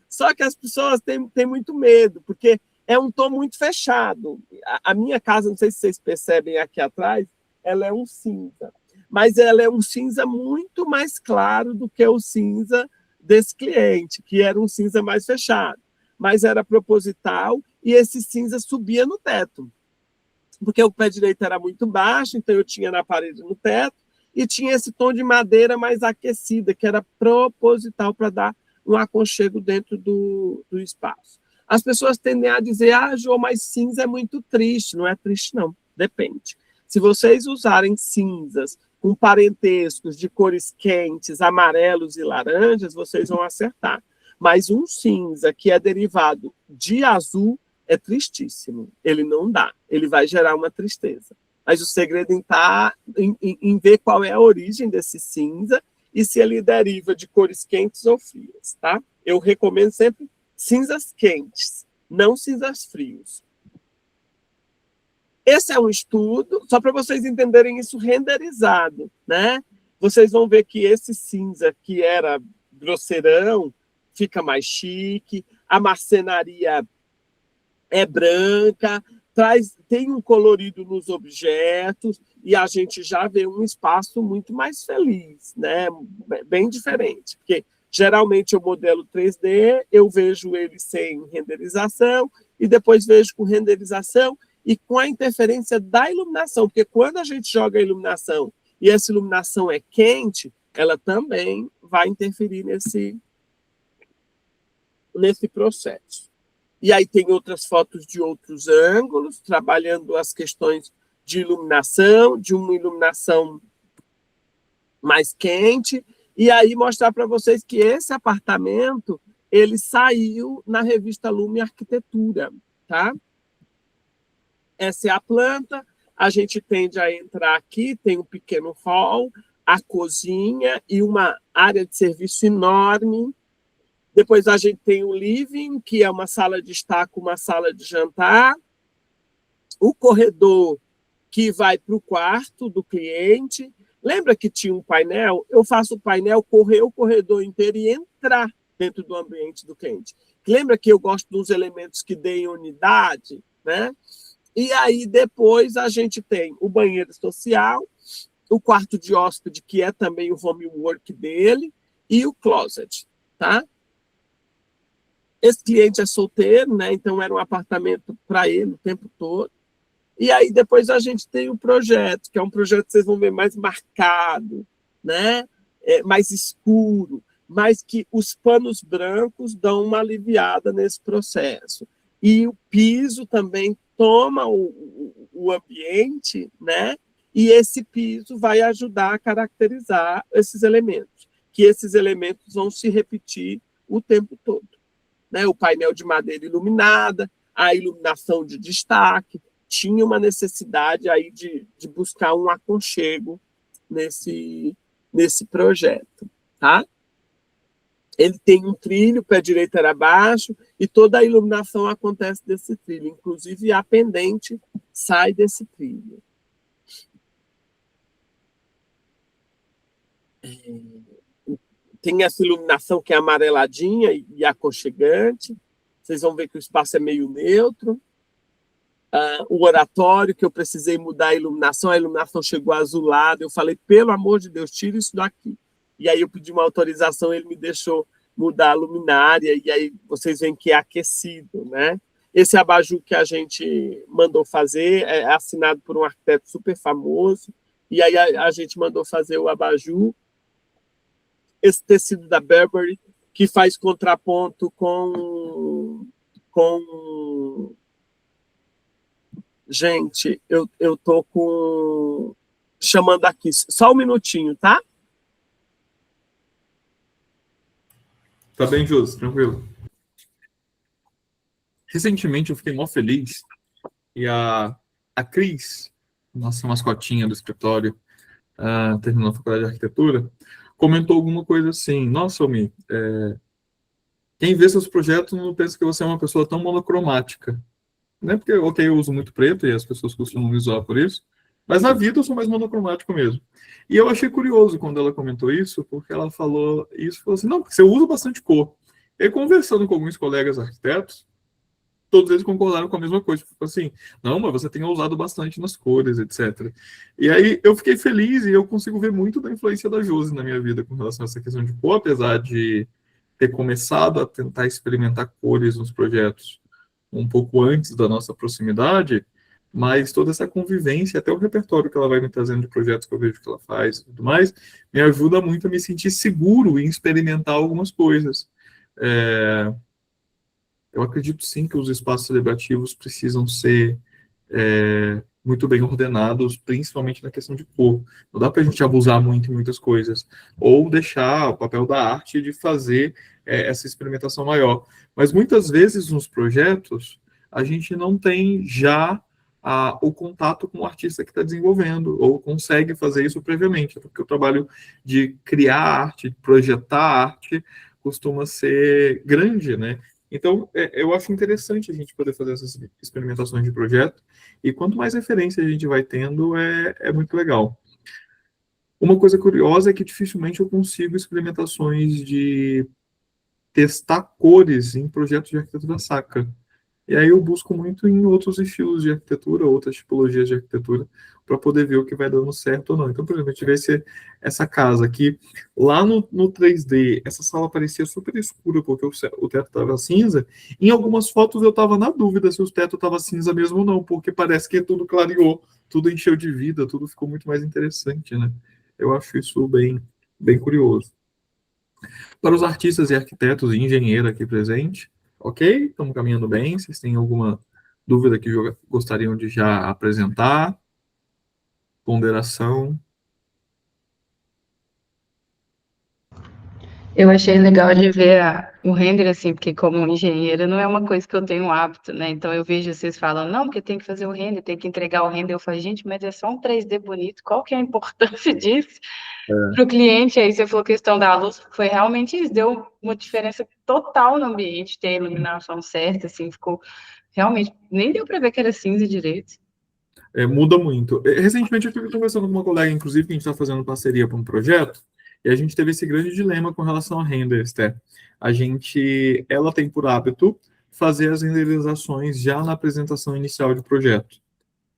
Só que as pessoas têm muito medo, porque é um tom muito fechado. A minha casa, não sei se vocês percebem aqui atrás, ela é um cinza. Mas ela é um cinza muito mais claro do que o cinza desse cliente, que era um cinza mais fechado. Mas era proposital e esse cinza subia no teto. Porque o pé direito era muito baixo, então eu tinha na parede no teto, e tinha esse tom de madeira mais aquecida, que era proposital para dar um aconchego dentro do espaço. As pessoas tendem a dizer, Jô, mas cinza é muito triste. Não é triste, não. Depende. Se vocês usarem cinzas com parentescos de cores quentes, amarelos e laranjas, vocês vão acertar. Mas um cinza que é derivado de azul é tristíssimo. Ele não dá. Ele vai gerar uma tristeza. Mas o segredo está em ver qual é a origem desse cinza e se ele deriva de cores quentes ou frias, tá? Eu recomendo sempre cinzas quentes, não cinzas frios. Esse é um estudo, só para vocês entenderem isso renderizado, né? Vocês vão ver que esse cinza que era grosseirão fica mais chique, a marcenaria é branca, tem um colorido nos objetos e a gente já vê um espaço muito mais feliz, né? Bem diferente, porque geralmente eu modelo 3D, eu vejo ele sem renderização e depois vejo com renderização e com a interferência da iluminação, porque quando a gente joga a iluminação e essa iluminação é quente, ela também vai interferir nesse processo. E aí tem outras fotos de outros ângulos, trabalhando as questões de iluminação, de uma iluminação mais quente, e aí mostrar para vocês que esse apartamento, ele saiu na revista Lume Arquitetura, tá? Essa é a planta, a gente tende a entrar aqui, tem um pequeno hall, a cozinha e uma área de serviço enorme. Depois a gente tem o living, que é uma sala de estar com uma sala de jantar. O corredor, que vai para o quarto do cliente. Lembra que tinha um painel? Eu faço o painel correr o corredor inteiro e entrar dentro do ambiente do cliente. Lembra que eu gosto dos elementos que deem unidade, né? E aí depois a gente tem o banheiro social, o quarto de hóspede, que é também o homework dele, e o closet, tá? Esse cliente é solteiro, né? Então era um apartamento para ele o tempo todo. E aí depois a gente tem o projeto, que é um projeto que vocês vão ver mais marcado, né? Mais escuro, mas que os panos brancos dão uma aliviada nesse processo. E o piso também toma o ambiente, né? E esse piso vai ajudar a caracterizar esses elementos, que esses elementos vão se repetir o tempo todo. Né? O painel de madeira iluminada, a iluminação de destaque, tinha uma necessidade aí de buscar um aconchego nesse projeto, tá? Ele tem um trilho, o pé direito era baixo, e toda a iluminação acontece desse trilho, inclusive a pendente sai desse trilho. Tem essa iluminação que é amareladinha e aconchegante. Vocês vão ver que o espaço é meio neutro. o oratório, que eu precisei mudar a iluminação chegou azulada, eu falei, pelo amor de Deus, tira isso daqui. E aí eu pedi uma autorização, ele me deixou mudar a luminária, e aí vocês veem que é aquecido, né? Esse abajur que a gente mandou fazer é assinado por um arquiteto super famoso, e aí a gente mandou fazer o abajur, esse tecido da Burberry, que faz contraponto com... Gente, eu tô chamando aqui, só um minutinho, tá? Tá bem, Josi, tranquilo. Recentemente eu fiquei mó feliz e a Cris, nossa mascotinha do escritório, terminou a faculdade de arquitetura, comentou alguma coisa assim, nossa, Almi, quem vê seus projetos não pensa que você é uma pessoa tão monocromática. Né? Porque, ok, eu uso muito preto e as pessoas costumam me zoar por isso, mas na vida eu sou mais monocromático mesmo. E eu achei curioso quando ela comentou isso, porque ela falou isso, falou assim, não, porque você usa bastante cor. E conversando com alguns colegas arquitetos, todos eles concordaram com a mesma coisa, tipo assim, não, mas você tem usado bastante nas cores, etc. E aí eu fiquei feliz e eu consigo ver muito da influência da Josi na minha vida com relação a essa questão de cor, apesar de ter começado a tentar experimentar cores nos projetos um pouco antes da nossa proximidade, mas toda essa convivência, até o repertório que ela vai me trazendo de projetos que eu vejo que ela faz e tudo mais, me ajuda muito a me sentir seguro em experimentar algumas coisas. Eu acredito sim que os espaços celebrativos precisam ser muito bem ordenados, principalmente na questão de cor. Não dá para a gente abusar muito em muitas coisas, ou deixar o papel da arte de fazer essa experimentação maior. Mas muitas vezes nos projetos, a gente não tem já o contato com o artista que está desenvolvendo, ou consegue fazer isso previamente, porque o trabalho de criar arte, de projetar arte, costuma ser grande, né? Então, eu acho interessante a gente poder fazer essas experimentações de projeto, e quanto mais referência a gente vai tendo, é muito legal. Uma coisa curiosa é que dificilmente eu consigo experimentações de testar cores em projetos de arquitetura sacra. E aí eu busco muito em outros estilos de arquitetura, outras tipologias de arquitetura, para poder ver o que vai dando certo ou não. Então, por exemplo, a gente vê essa casa aqui, lá no 3D, essa sala parecia super escura, porque o teto estava cinza. Em algumas fotos eu estava na dúvida se o teto estava cinza mesmo ou não, porque parece que tudo clareou, tudo encheu de vida, tudo ficou muito mais interessante, né? Eu acho isso bem, bem curioso. Para os artistas e arquitetos e engenheiro aqui presente, ok? Estamos caminhando bem. Vocês têm alguma dúvida que gostariam de já apresentar? Ponderação? Eu achei legal de ver o render, assim, porque como engenheira não é uma coisa que eu tenho hábito, né? Então eu vejo vocês falando, não, porque tem que fazer o render, tem que entregar o render. Eu falo, gente, mas é só um 3D bonito, qual que é a importância disso para o cliente? Aí você falou questão da luz, foi realmente isso, deu uma diferença total no ambiente, ter a iluminação certa, assim, ficou realmente, nem deu para ver que era cinza direito. Muda muito. Recentemente eu estive conversando com uma colega, inclusive, que a gente está fazendo parceria para um projeto, e a gente teve esse grande dilema com relação a render, Esther. Ela tem por hábito fazer as renderizações já na apresentação inicial de projeto.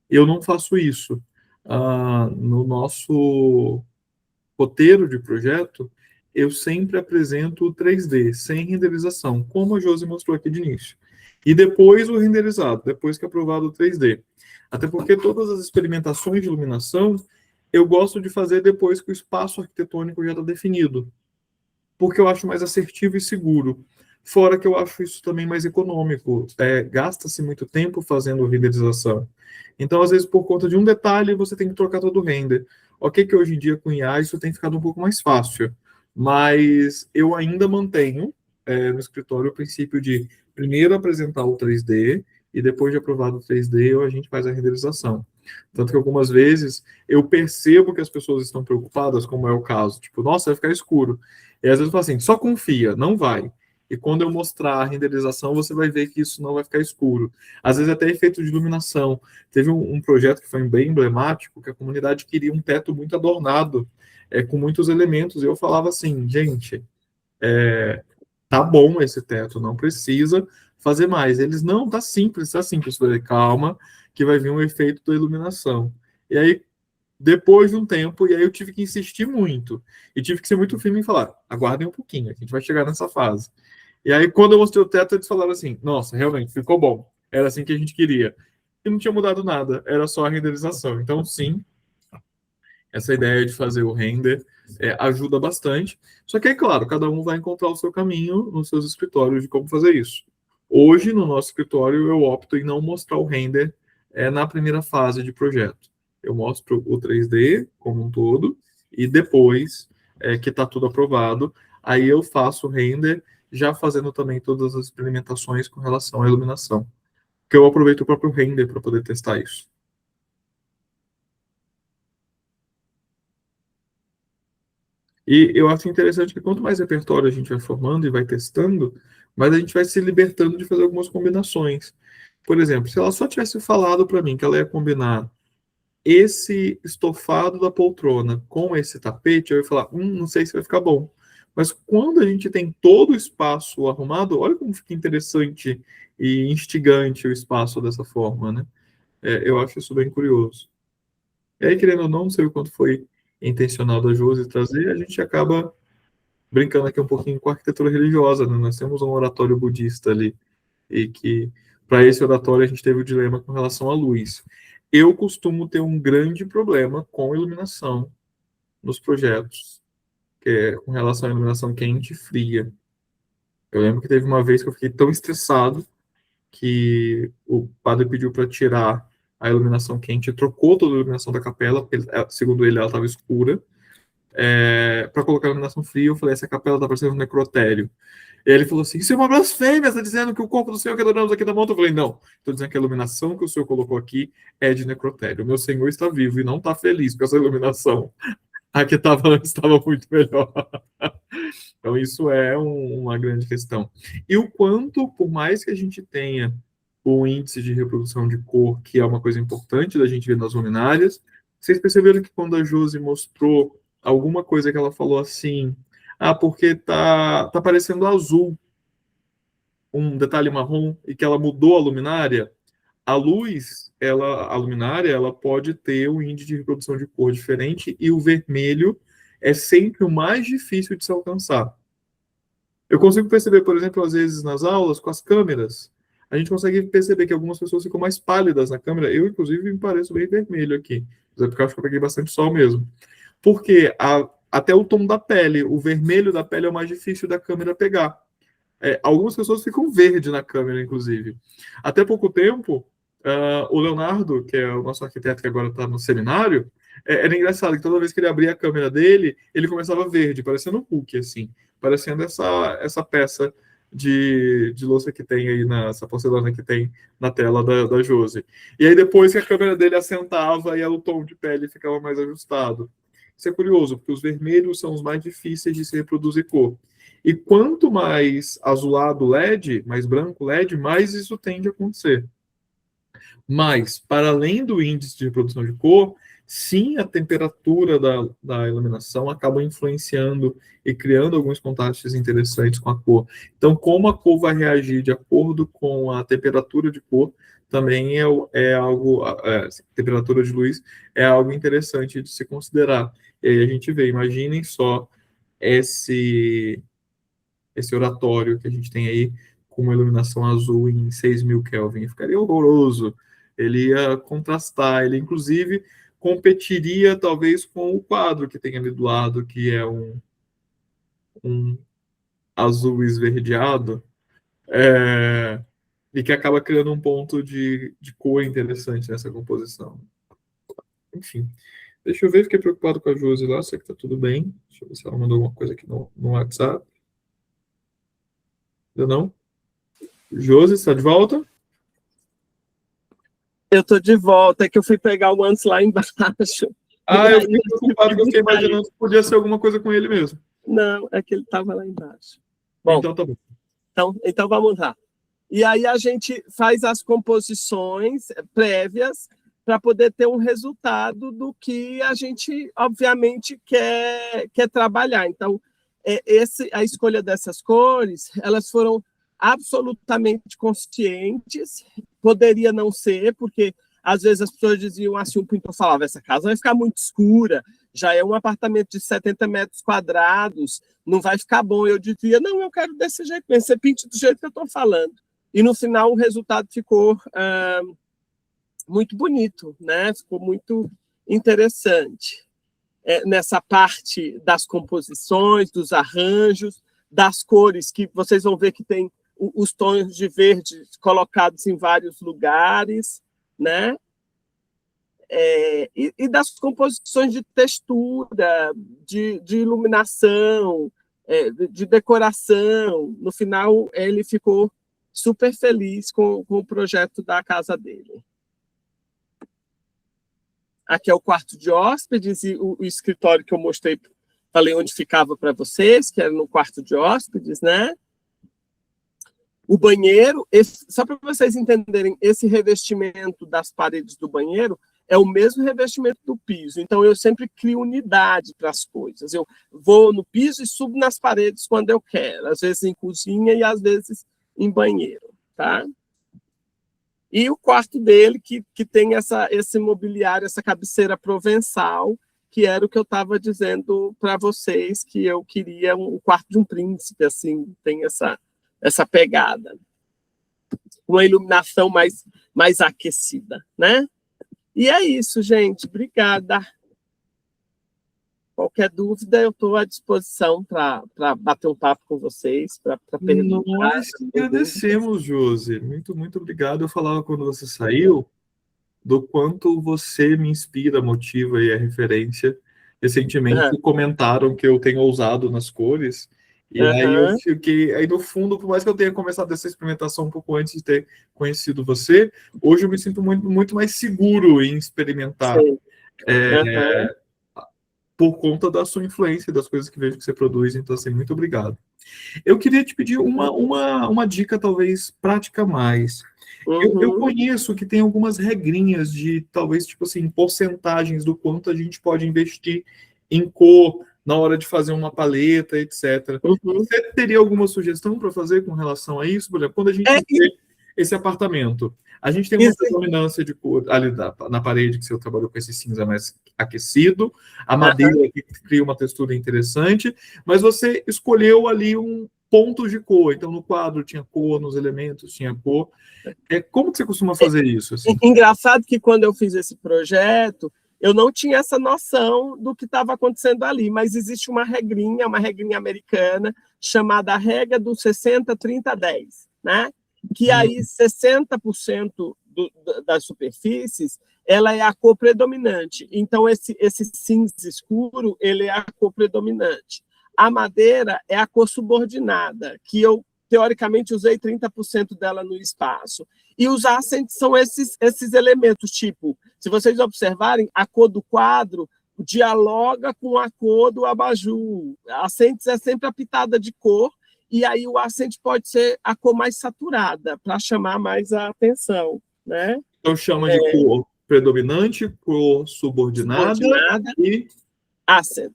Eu não faço isso. No nosso roteiro de projeto, eu sempre apresento o 3D, sem renderização, como a Josi mostrou aqui de início. E depois o renderizado, depois que é aprovado o 3D. Até porque todas as experimentações de iluminação, eu gosto de fazer depois que o espaço arquitetônico já está definido. Porque eu acho mais assertivo e seguro. Fora que eu acho isso também mais econômico. Gasta-se muito tempo fazendo renderização. Então, às vezes, por conta de um detalhe, você tem que trocar todo o render. Ok que hoje em dia, com IA, isso tem ficado um pouco mais fácil. Mas eu ainda mantenho no escritório o princípio de primeiro apresentar o 3D e depois de aprovado o 3D, a gente faz a renderização. Tanto que algumas vezes eu percebo que as pessoas estão preocupadas, como é o caso. Tipo, nossa, vai ficar escuro. E às vezes eu falo assim, só confia, não vai. E quando eu mostrar a renderização, você vai ver que isso não vai ficar escuro. Às vezes até efeito de iluminação. Teve um projeto que foi bem emblemático, que a comunidade queria um teto muito adornado, com muitos elementos. E eu falava assim, gente, tá bom esse teto, não precisa fazer mais. Eles, não, tá simples, tá simples. Eu falei, calma, que vai vir um efeito da iluminação. E aí, depois de um tempo, e aí eu tive que insistir muito. E tive que ser muito firme em falar, aguardem um pouquinho, a gente vai chegar nessa fase. E aí, quando eu mostrei o teto, eles falaram assim, nossa, realmente, ficou bom. Era assim que a gente queria. E não tinha mudado nada, era só a renderização. Então, sim, essa ideia de fazer o render ajuda bastante. Só que, é claro, cada um vai encontrar o seu caminho nos seus escritórios de como fazer isso. Hoje, no nosso escritório, eu opto em não mostrar o render na primeira fase de projeto. Eu mostro o 3D como um todo, e depois que está tudo aprovado, aí eu faço o render, já fazendo também todas as experimentações com relação à iluminação. Que eu aproveito o próprio render para poder testar isso. E eu acho interessante que quanto mais repertório a gente vai formando e vai testando, mais a gente vai se libertando de fazer algumas combinações. Por exemplo, se ela só tivesse falado para mim que ela ia combinar esse estofado da poltrona com esse tapete, eu ia falar, não sei se vai ficar bom. Mas quando a gente tem todo o espaço arrumado, olha como fica interessante e instigante o espaço dessa forma, né? Eu acho isso bem curioso. E aí, querendo ou não sei o quanto foi intencional da Josi trazer, a gente acaba brincando aqui um pouquinho com a arquitetura religiosa, né? Nós temos um oratório budista ali, e que, para esse oratório, a gente teve o dilema com relação à luz. Eu costumo ter um grande problema com iluminação nos projetos, que é com relação à iluminação quente e fria. Eu lembro que teve uma vez que eu fiquei tão estressado que o padre pediu para tirar a iluminação quente, trocou toda a iluminação da capela, porque, segundo ele, ela estava escura, para colocar a iluminação fria. Eu falei, essa capela está parecendo um necrotério. E ele falou assim, isso é uma blasfêmia, está dizendo que o corpo do Senhor que adoramos aqui da monta. Eu falei, não, estou dizendo que a iluminação que o Senhor colocou aqui é de necrotério. O meu Senhor está vivo e não está feliz com essa iluminação. A que estava antes estava muito melhor. Então, isso é uma grande questão. E o quanto, por mais que a gente tenha o índice de reprodução de cor, que é uma coisa importante da gente ver nas luminárias, vocês perceberam que quando a Josi mostrou alguma coisa que ela falou assim, porque tá parecendo azul, um detalhe marrom, e que ela mudou a luminária, a luz, a luminária, ela pode ter um índice de reprodução de cor diferente, e o vermelho é sempre o mais difícil de se alcançar. Eu consigo perceber, por exemplo, às vezes nas aulas, com as câmeras, a gente consegue perceber que algumas pessoas ficam mais pálidas na câmera. Eu, inclusive, me pareço bem vermelho aqui. Mas é porque eu acho que eu peguei bastante sol mesmo. Porque até o tom da pele, o vermelho da pele é o mais difícil da câmera pegar. Algumas pessoas ficam verde na câmera, inclusive. Até pouco tempo, o Leonardo, que é o nosso arquiteto que agora está no seminário, era engraçado que toda vez que ele abria a câmera dele, ele começava verde, parecendo um Hulk, assim. Parecendo essa peça de louça que tem aí, essa porcelana que tem na tela da Josi. E aí depois que a câmera dele assentava, e o tom de pele ficava mais ajustado. Isso é curioso, porque os vermelhos são os mais difíceis de se reproduzir cor. E quanto mais azulado LED, mais branco LED, mais isso tende a acontecer. Mas, para além do índice de reprodução de cor, sim, a temperatura da iluminação acaba influenciando e criando alguns contrastes interessantes com a cor. Então, como a cor vai reagir de acordo com a temperatura de cor, também é algo, temperatura de luz, é algo interessante de se considerar. E aí a gente vê, imaginem só esse oratório que a gente tem aí com uma iluminação azul em 6.000 Kelvin. Ficaria horroroso. Ele ia contrastar, ele inclusive competiria talvez com o quadro que tem ali do lado, que é um azul esverdeado, e que acaba criando um ponto de cor interessante nessa composição. Enfim, deixa eu ver, fiquei preocupado com a Josi lá, sei que tá tudo bem. Deixa eu ver se ela mandou alguma coisa aqui no WhatsApp. Ainda não? Josi, está de volta? Eu tô de volta, é que eu fui pegar o antes lá embaixo. Eu fiquei preocupado, que eu fiquei imaginando que podia ser alguma coisa com ele mesmo. Não, é que ele estava lá embaixo. Bom, então tá bom. Então vamos lá. E aí a gente faz as composições prévias para poder ter um resultado do que a gente, obviamente, quer trabalhar. Então, a escolha dessas cores, elas foram absolutamente conscientes, poderia não ser, porque às vezes as pessoas diziam assim, o pintor falava, essa casa vai ficar muito escura, já é um apartamento de 70 metros quadrados, não vai ficar bom. Eu dizia, não, eu quero desse jeito mesmo, você pinte do jeito que eu estou falando. E no final o resultado ficou muito bonito, né? Ficou muito interessante. Nessa parte das composições, dos arranjos, das cores, que vocês vão ver que tem os tons de verde colocados em vários lugares, né? E das composições de textura, de iluminação, de decoração. No final, ele ficou super feliz com o projeto da casa dele. Aqui é o quarto de hóspedes e o escritório que eu mostrei, falei onde ficava para vocês, que era no quarto de hóspedes, né? O banheiro, só para vocês entenderem, esse revestimento das paredes do banheiro é o mesmo revestimento do piso. Então, eu sempre crio unidade para as coisas. Eu vou no piso e subo nas paredes quando eu quero. Às vezes em cozinha e às vezes em banheiro, tá? E o quarto dele, que tem esse mobiliário, essa cabeceira provençal, que era o que eu estava dizendo para vocês, que eu queria um quarto de um príncipe, assim, tem essa pegada. Uma iluminação mais aquecida, né? E é isso, gente. Obrigada. Qualquer dúvida, eu estou à disposição para bater um papo com vocês, para perguntar. Nós que agradecemos, Josi. Muito, muito obrigado. Eu falava quando você saiu do quanto você me inspira, motiva e é referência. Recentemente comentaram que eu tenho ousado nas cores. E aí eu fiquei... Aí, no fundo, por mais que eu tenha começado essa experimentação um pouco antes de ter conhecido você, hoje eu me sinto muito, muito mais seguro em experimentar. Por conta da sua influência, das coisas que vejo que você produz. Então, assim, muito obrigado. Eu queria te pedir uma dica, talvez, prática mais. Eu conheço que tem algumas regrinhas de, talvez, tipo assim, porcentagens do quanto a gente pode investir em cor na hora de fazer uma paleta, etc. Você teria alguma sugestão para fazer com relação a isso? Por exemplo, quando a gente vê esse apartamento, a gente tem uma predominância de cor ali na parede, que você trabalhou com esse cinza mais aquecido, a madeira que cria uma textura interessante, mas você escolheu ali um ponto de cor. Então, no quadro tinha cor, nos elementos tinha cor. Como que você costuma fazer isso? Assim? Engraçado que quando eu fiz esse projeto, eu não tinha essa noção do que estava acontecendo ali, mas existe uma regrinha americana, chamada a regra do 60-30-10, né? Que aí 60% das superfícies, ela é a cor predominante. Então, esse cinza escuro, ele é a cor predominante. A madeira é a cor subordinada, que eu, teoricamente, usei 30% dela no espaço. E os accents são esses elementos, tipo, se vocês observarem, a cor do quadro dialoga com a cor do abajur. A accents é sempre a pitada de cor, e aí o accent pode ser a cor mais saturada, para chamar mais a atenção, né? Então chama de cor predominante, cor subordinada e... accent.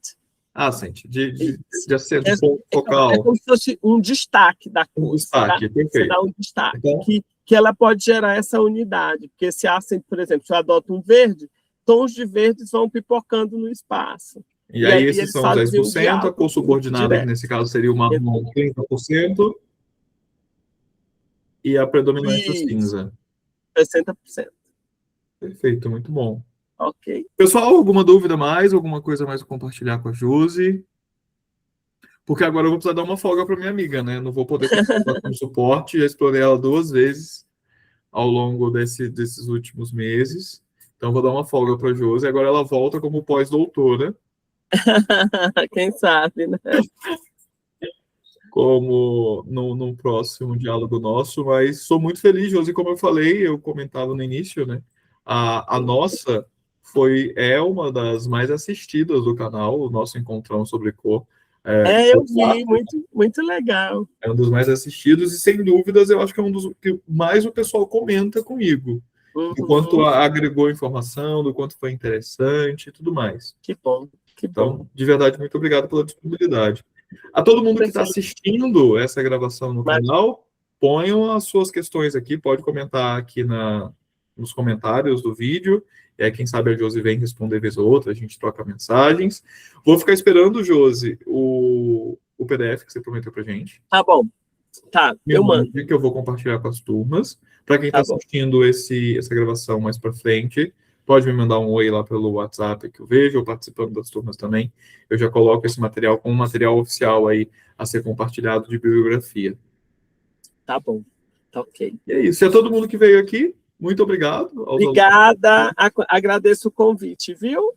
Accent, de acento focal. É como se fosse um destaque da cor. Um destaque, perfeito. Você dá um destaque, então, que ela pode gerar essa unidade, porque esse accent, por exemplo, se eu adoto um verde, tons de verdes vão pipocando no espaço. E aí esses são 10%, a cor subordinada, que nesse caso seria uma 30%, e a predominante do cinza. 60%. Perfeito, muito bom. Ok. Pessoal, alguma dúvida mais? Alguma coisa mais a compartilhar com a Josi? Porque agora eu vou precisar dar uma folga para minha amiga, né? Não vou poder continuar com suporte. Já explorei ela 2 vezes ao longo desses últimos meses. Então, vou dar uma folga para a Josi. Agora ela volta como pós-doutora. Quem sabe, né? Como num próximo diálogo nosso. Mas sou muito feliz, Josi. Como eu falei, eu comentava no início, né? A nossa é uma das mais assistidas do canal, o nosso Encontrão sobre Cor. Eu vi, muito legal. É um dos mais assistidos e, sem dúvidas, eu acho que é um dos que mais o pessoal comenta comigo. Do quanto agregou informação, do quanto foi interessante e tudo mais. Que bom, que bom. Então, de verdade, muito obrigado pela disponibilidade. A todo mundo que está assistindo essa gravação no canal, ponham as suas questões aqui, pode comentar aqui nos comentários do vídeo. Quem sabe a Josi vem responder vez ou outra, a gente troca mensagens. Vou ficar esperando, Josi, o PDF que você prometeu pra gente. Tá bom. Tá, eu mando. Que eu vou compartilhar com as turmas. Para quem está assistindo essa gravação mais para frente, pode me mandar um oi lá pelo WhatsApp que eu vejo, ou participando das turmas também. Eu já coloco esse material como material oficial aí a ser compartilhado de bibliografia. Tá bom. Tá ok. E é isso. E a todo mundo que veio aqui, muito obrigado. Obrigada. Agradeço o convite, viu?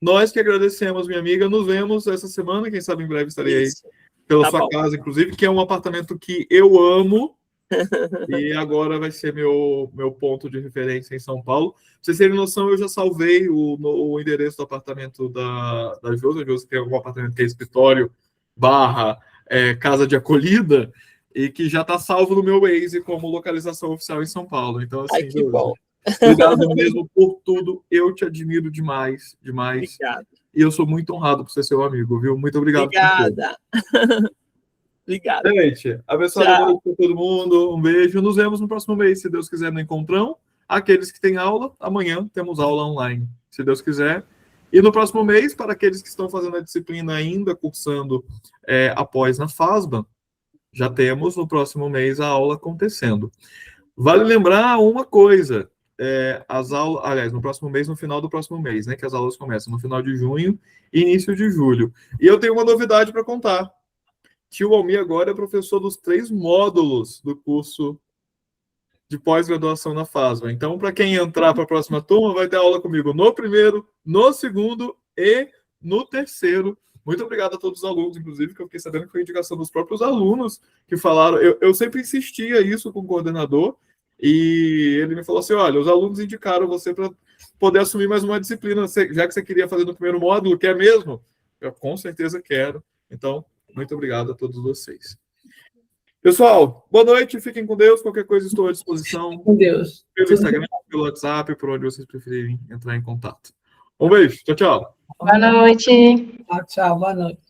Nós que agradecemos, minha amiga. Nos vemos essa semana. Quem sabe em breve estarei aí pela sua casa, inclusive, que é um apartamento que eu amo. E agora vai ser meu ponto de referência em São Paulo. Pra vocês terem noção, eu já salvei o endereço do apartamento da Josi. A Josi tem um apartamento que é escritório / casa de acolhida, e que já está salvo no meu Waze como localização oficial em São Paulo. Então, assim, que bom. Obrigado mesmo por tudo. Eu te admiro demais, demais. Obrigado. E eu sou muito honrado por ser seu amigo, viu? Muito obrigado. Obrigada. Obrigada. Gente, abençoado noite para todo mundo. Um beijo. Nos vemos no próximo mês, se Deus quiser, no Encontrão. Aqueles que têm aula, amanhã temos aula online, se Deus quiser. E no próximo mês, para aqueles que estão fazendo a disciplina ainda, cursando após na FASBA, já temos no próximo mês a aula acontecendo. Vale lembrar uma coisa. As aulas, aliás, no próximo mês, no final do próximo mês, né? Que as aulas começam no final de junho e início de julho. E eu tenho uma novidade para contar. Tio Almir agora é professor dos 3 módulos do curso de pós-graduação na FASBA. Então, para quem entrar para a próxima turma, vai ter aula comigo no primeiro, no segundo e no terceiro. Muito obrigado a todos os alunos, inclusive, que eu fiquei sabendo que foi indicação dos próprios alunos que falaram. Eu sempre insistia isso com o coordenador, e ele me falou assim, olha, os alunos indicaram você para poder assumir mais uma disciplina, já que você queria fazer no primeiro módulo, quer mesmo? Eu com certeza quero. Então, muito obrigado a todos vocês. Pessoal, boa noite, fiquem com Deus. Qualquer coisa estou à disposição. Com Deus. Pelo Instagram, pelo WhatsApp, por onde vocês preferirem entrar em contato. Um beijo, tchau, tchau. Boa noite. Tchau, boa noite.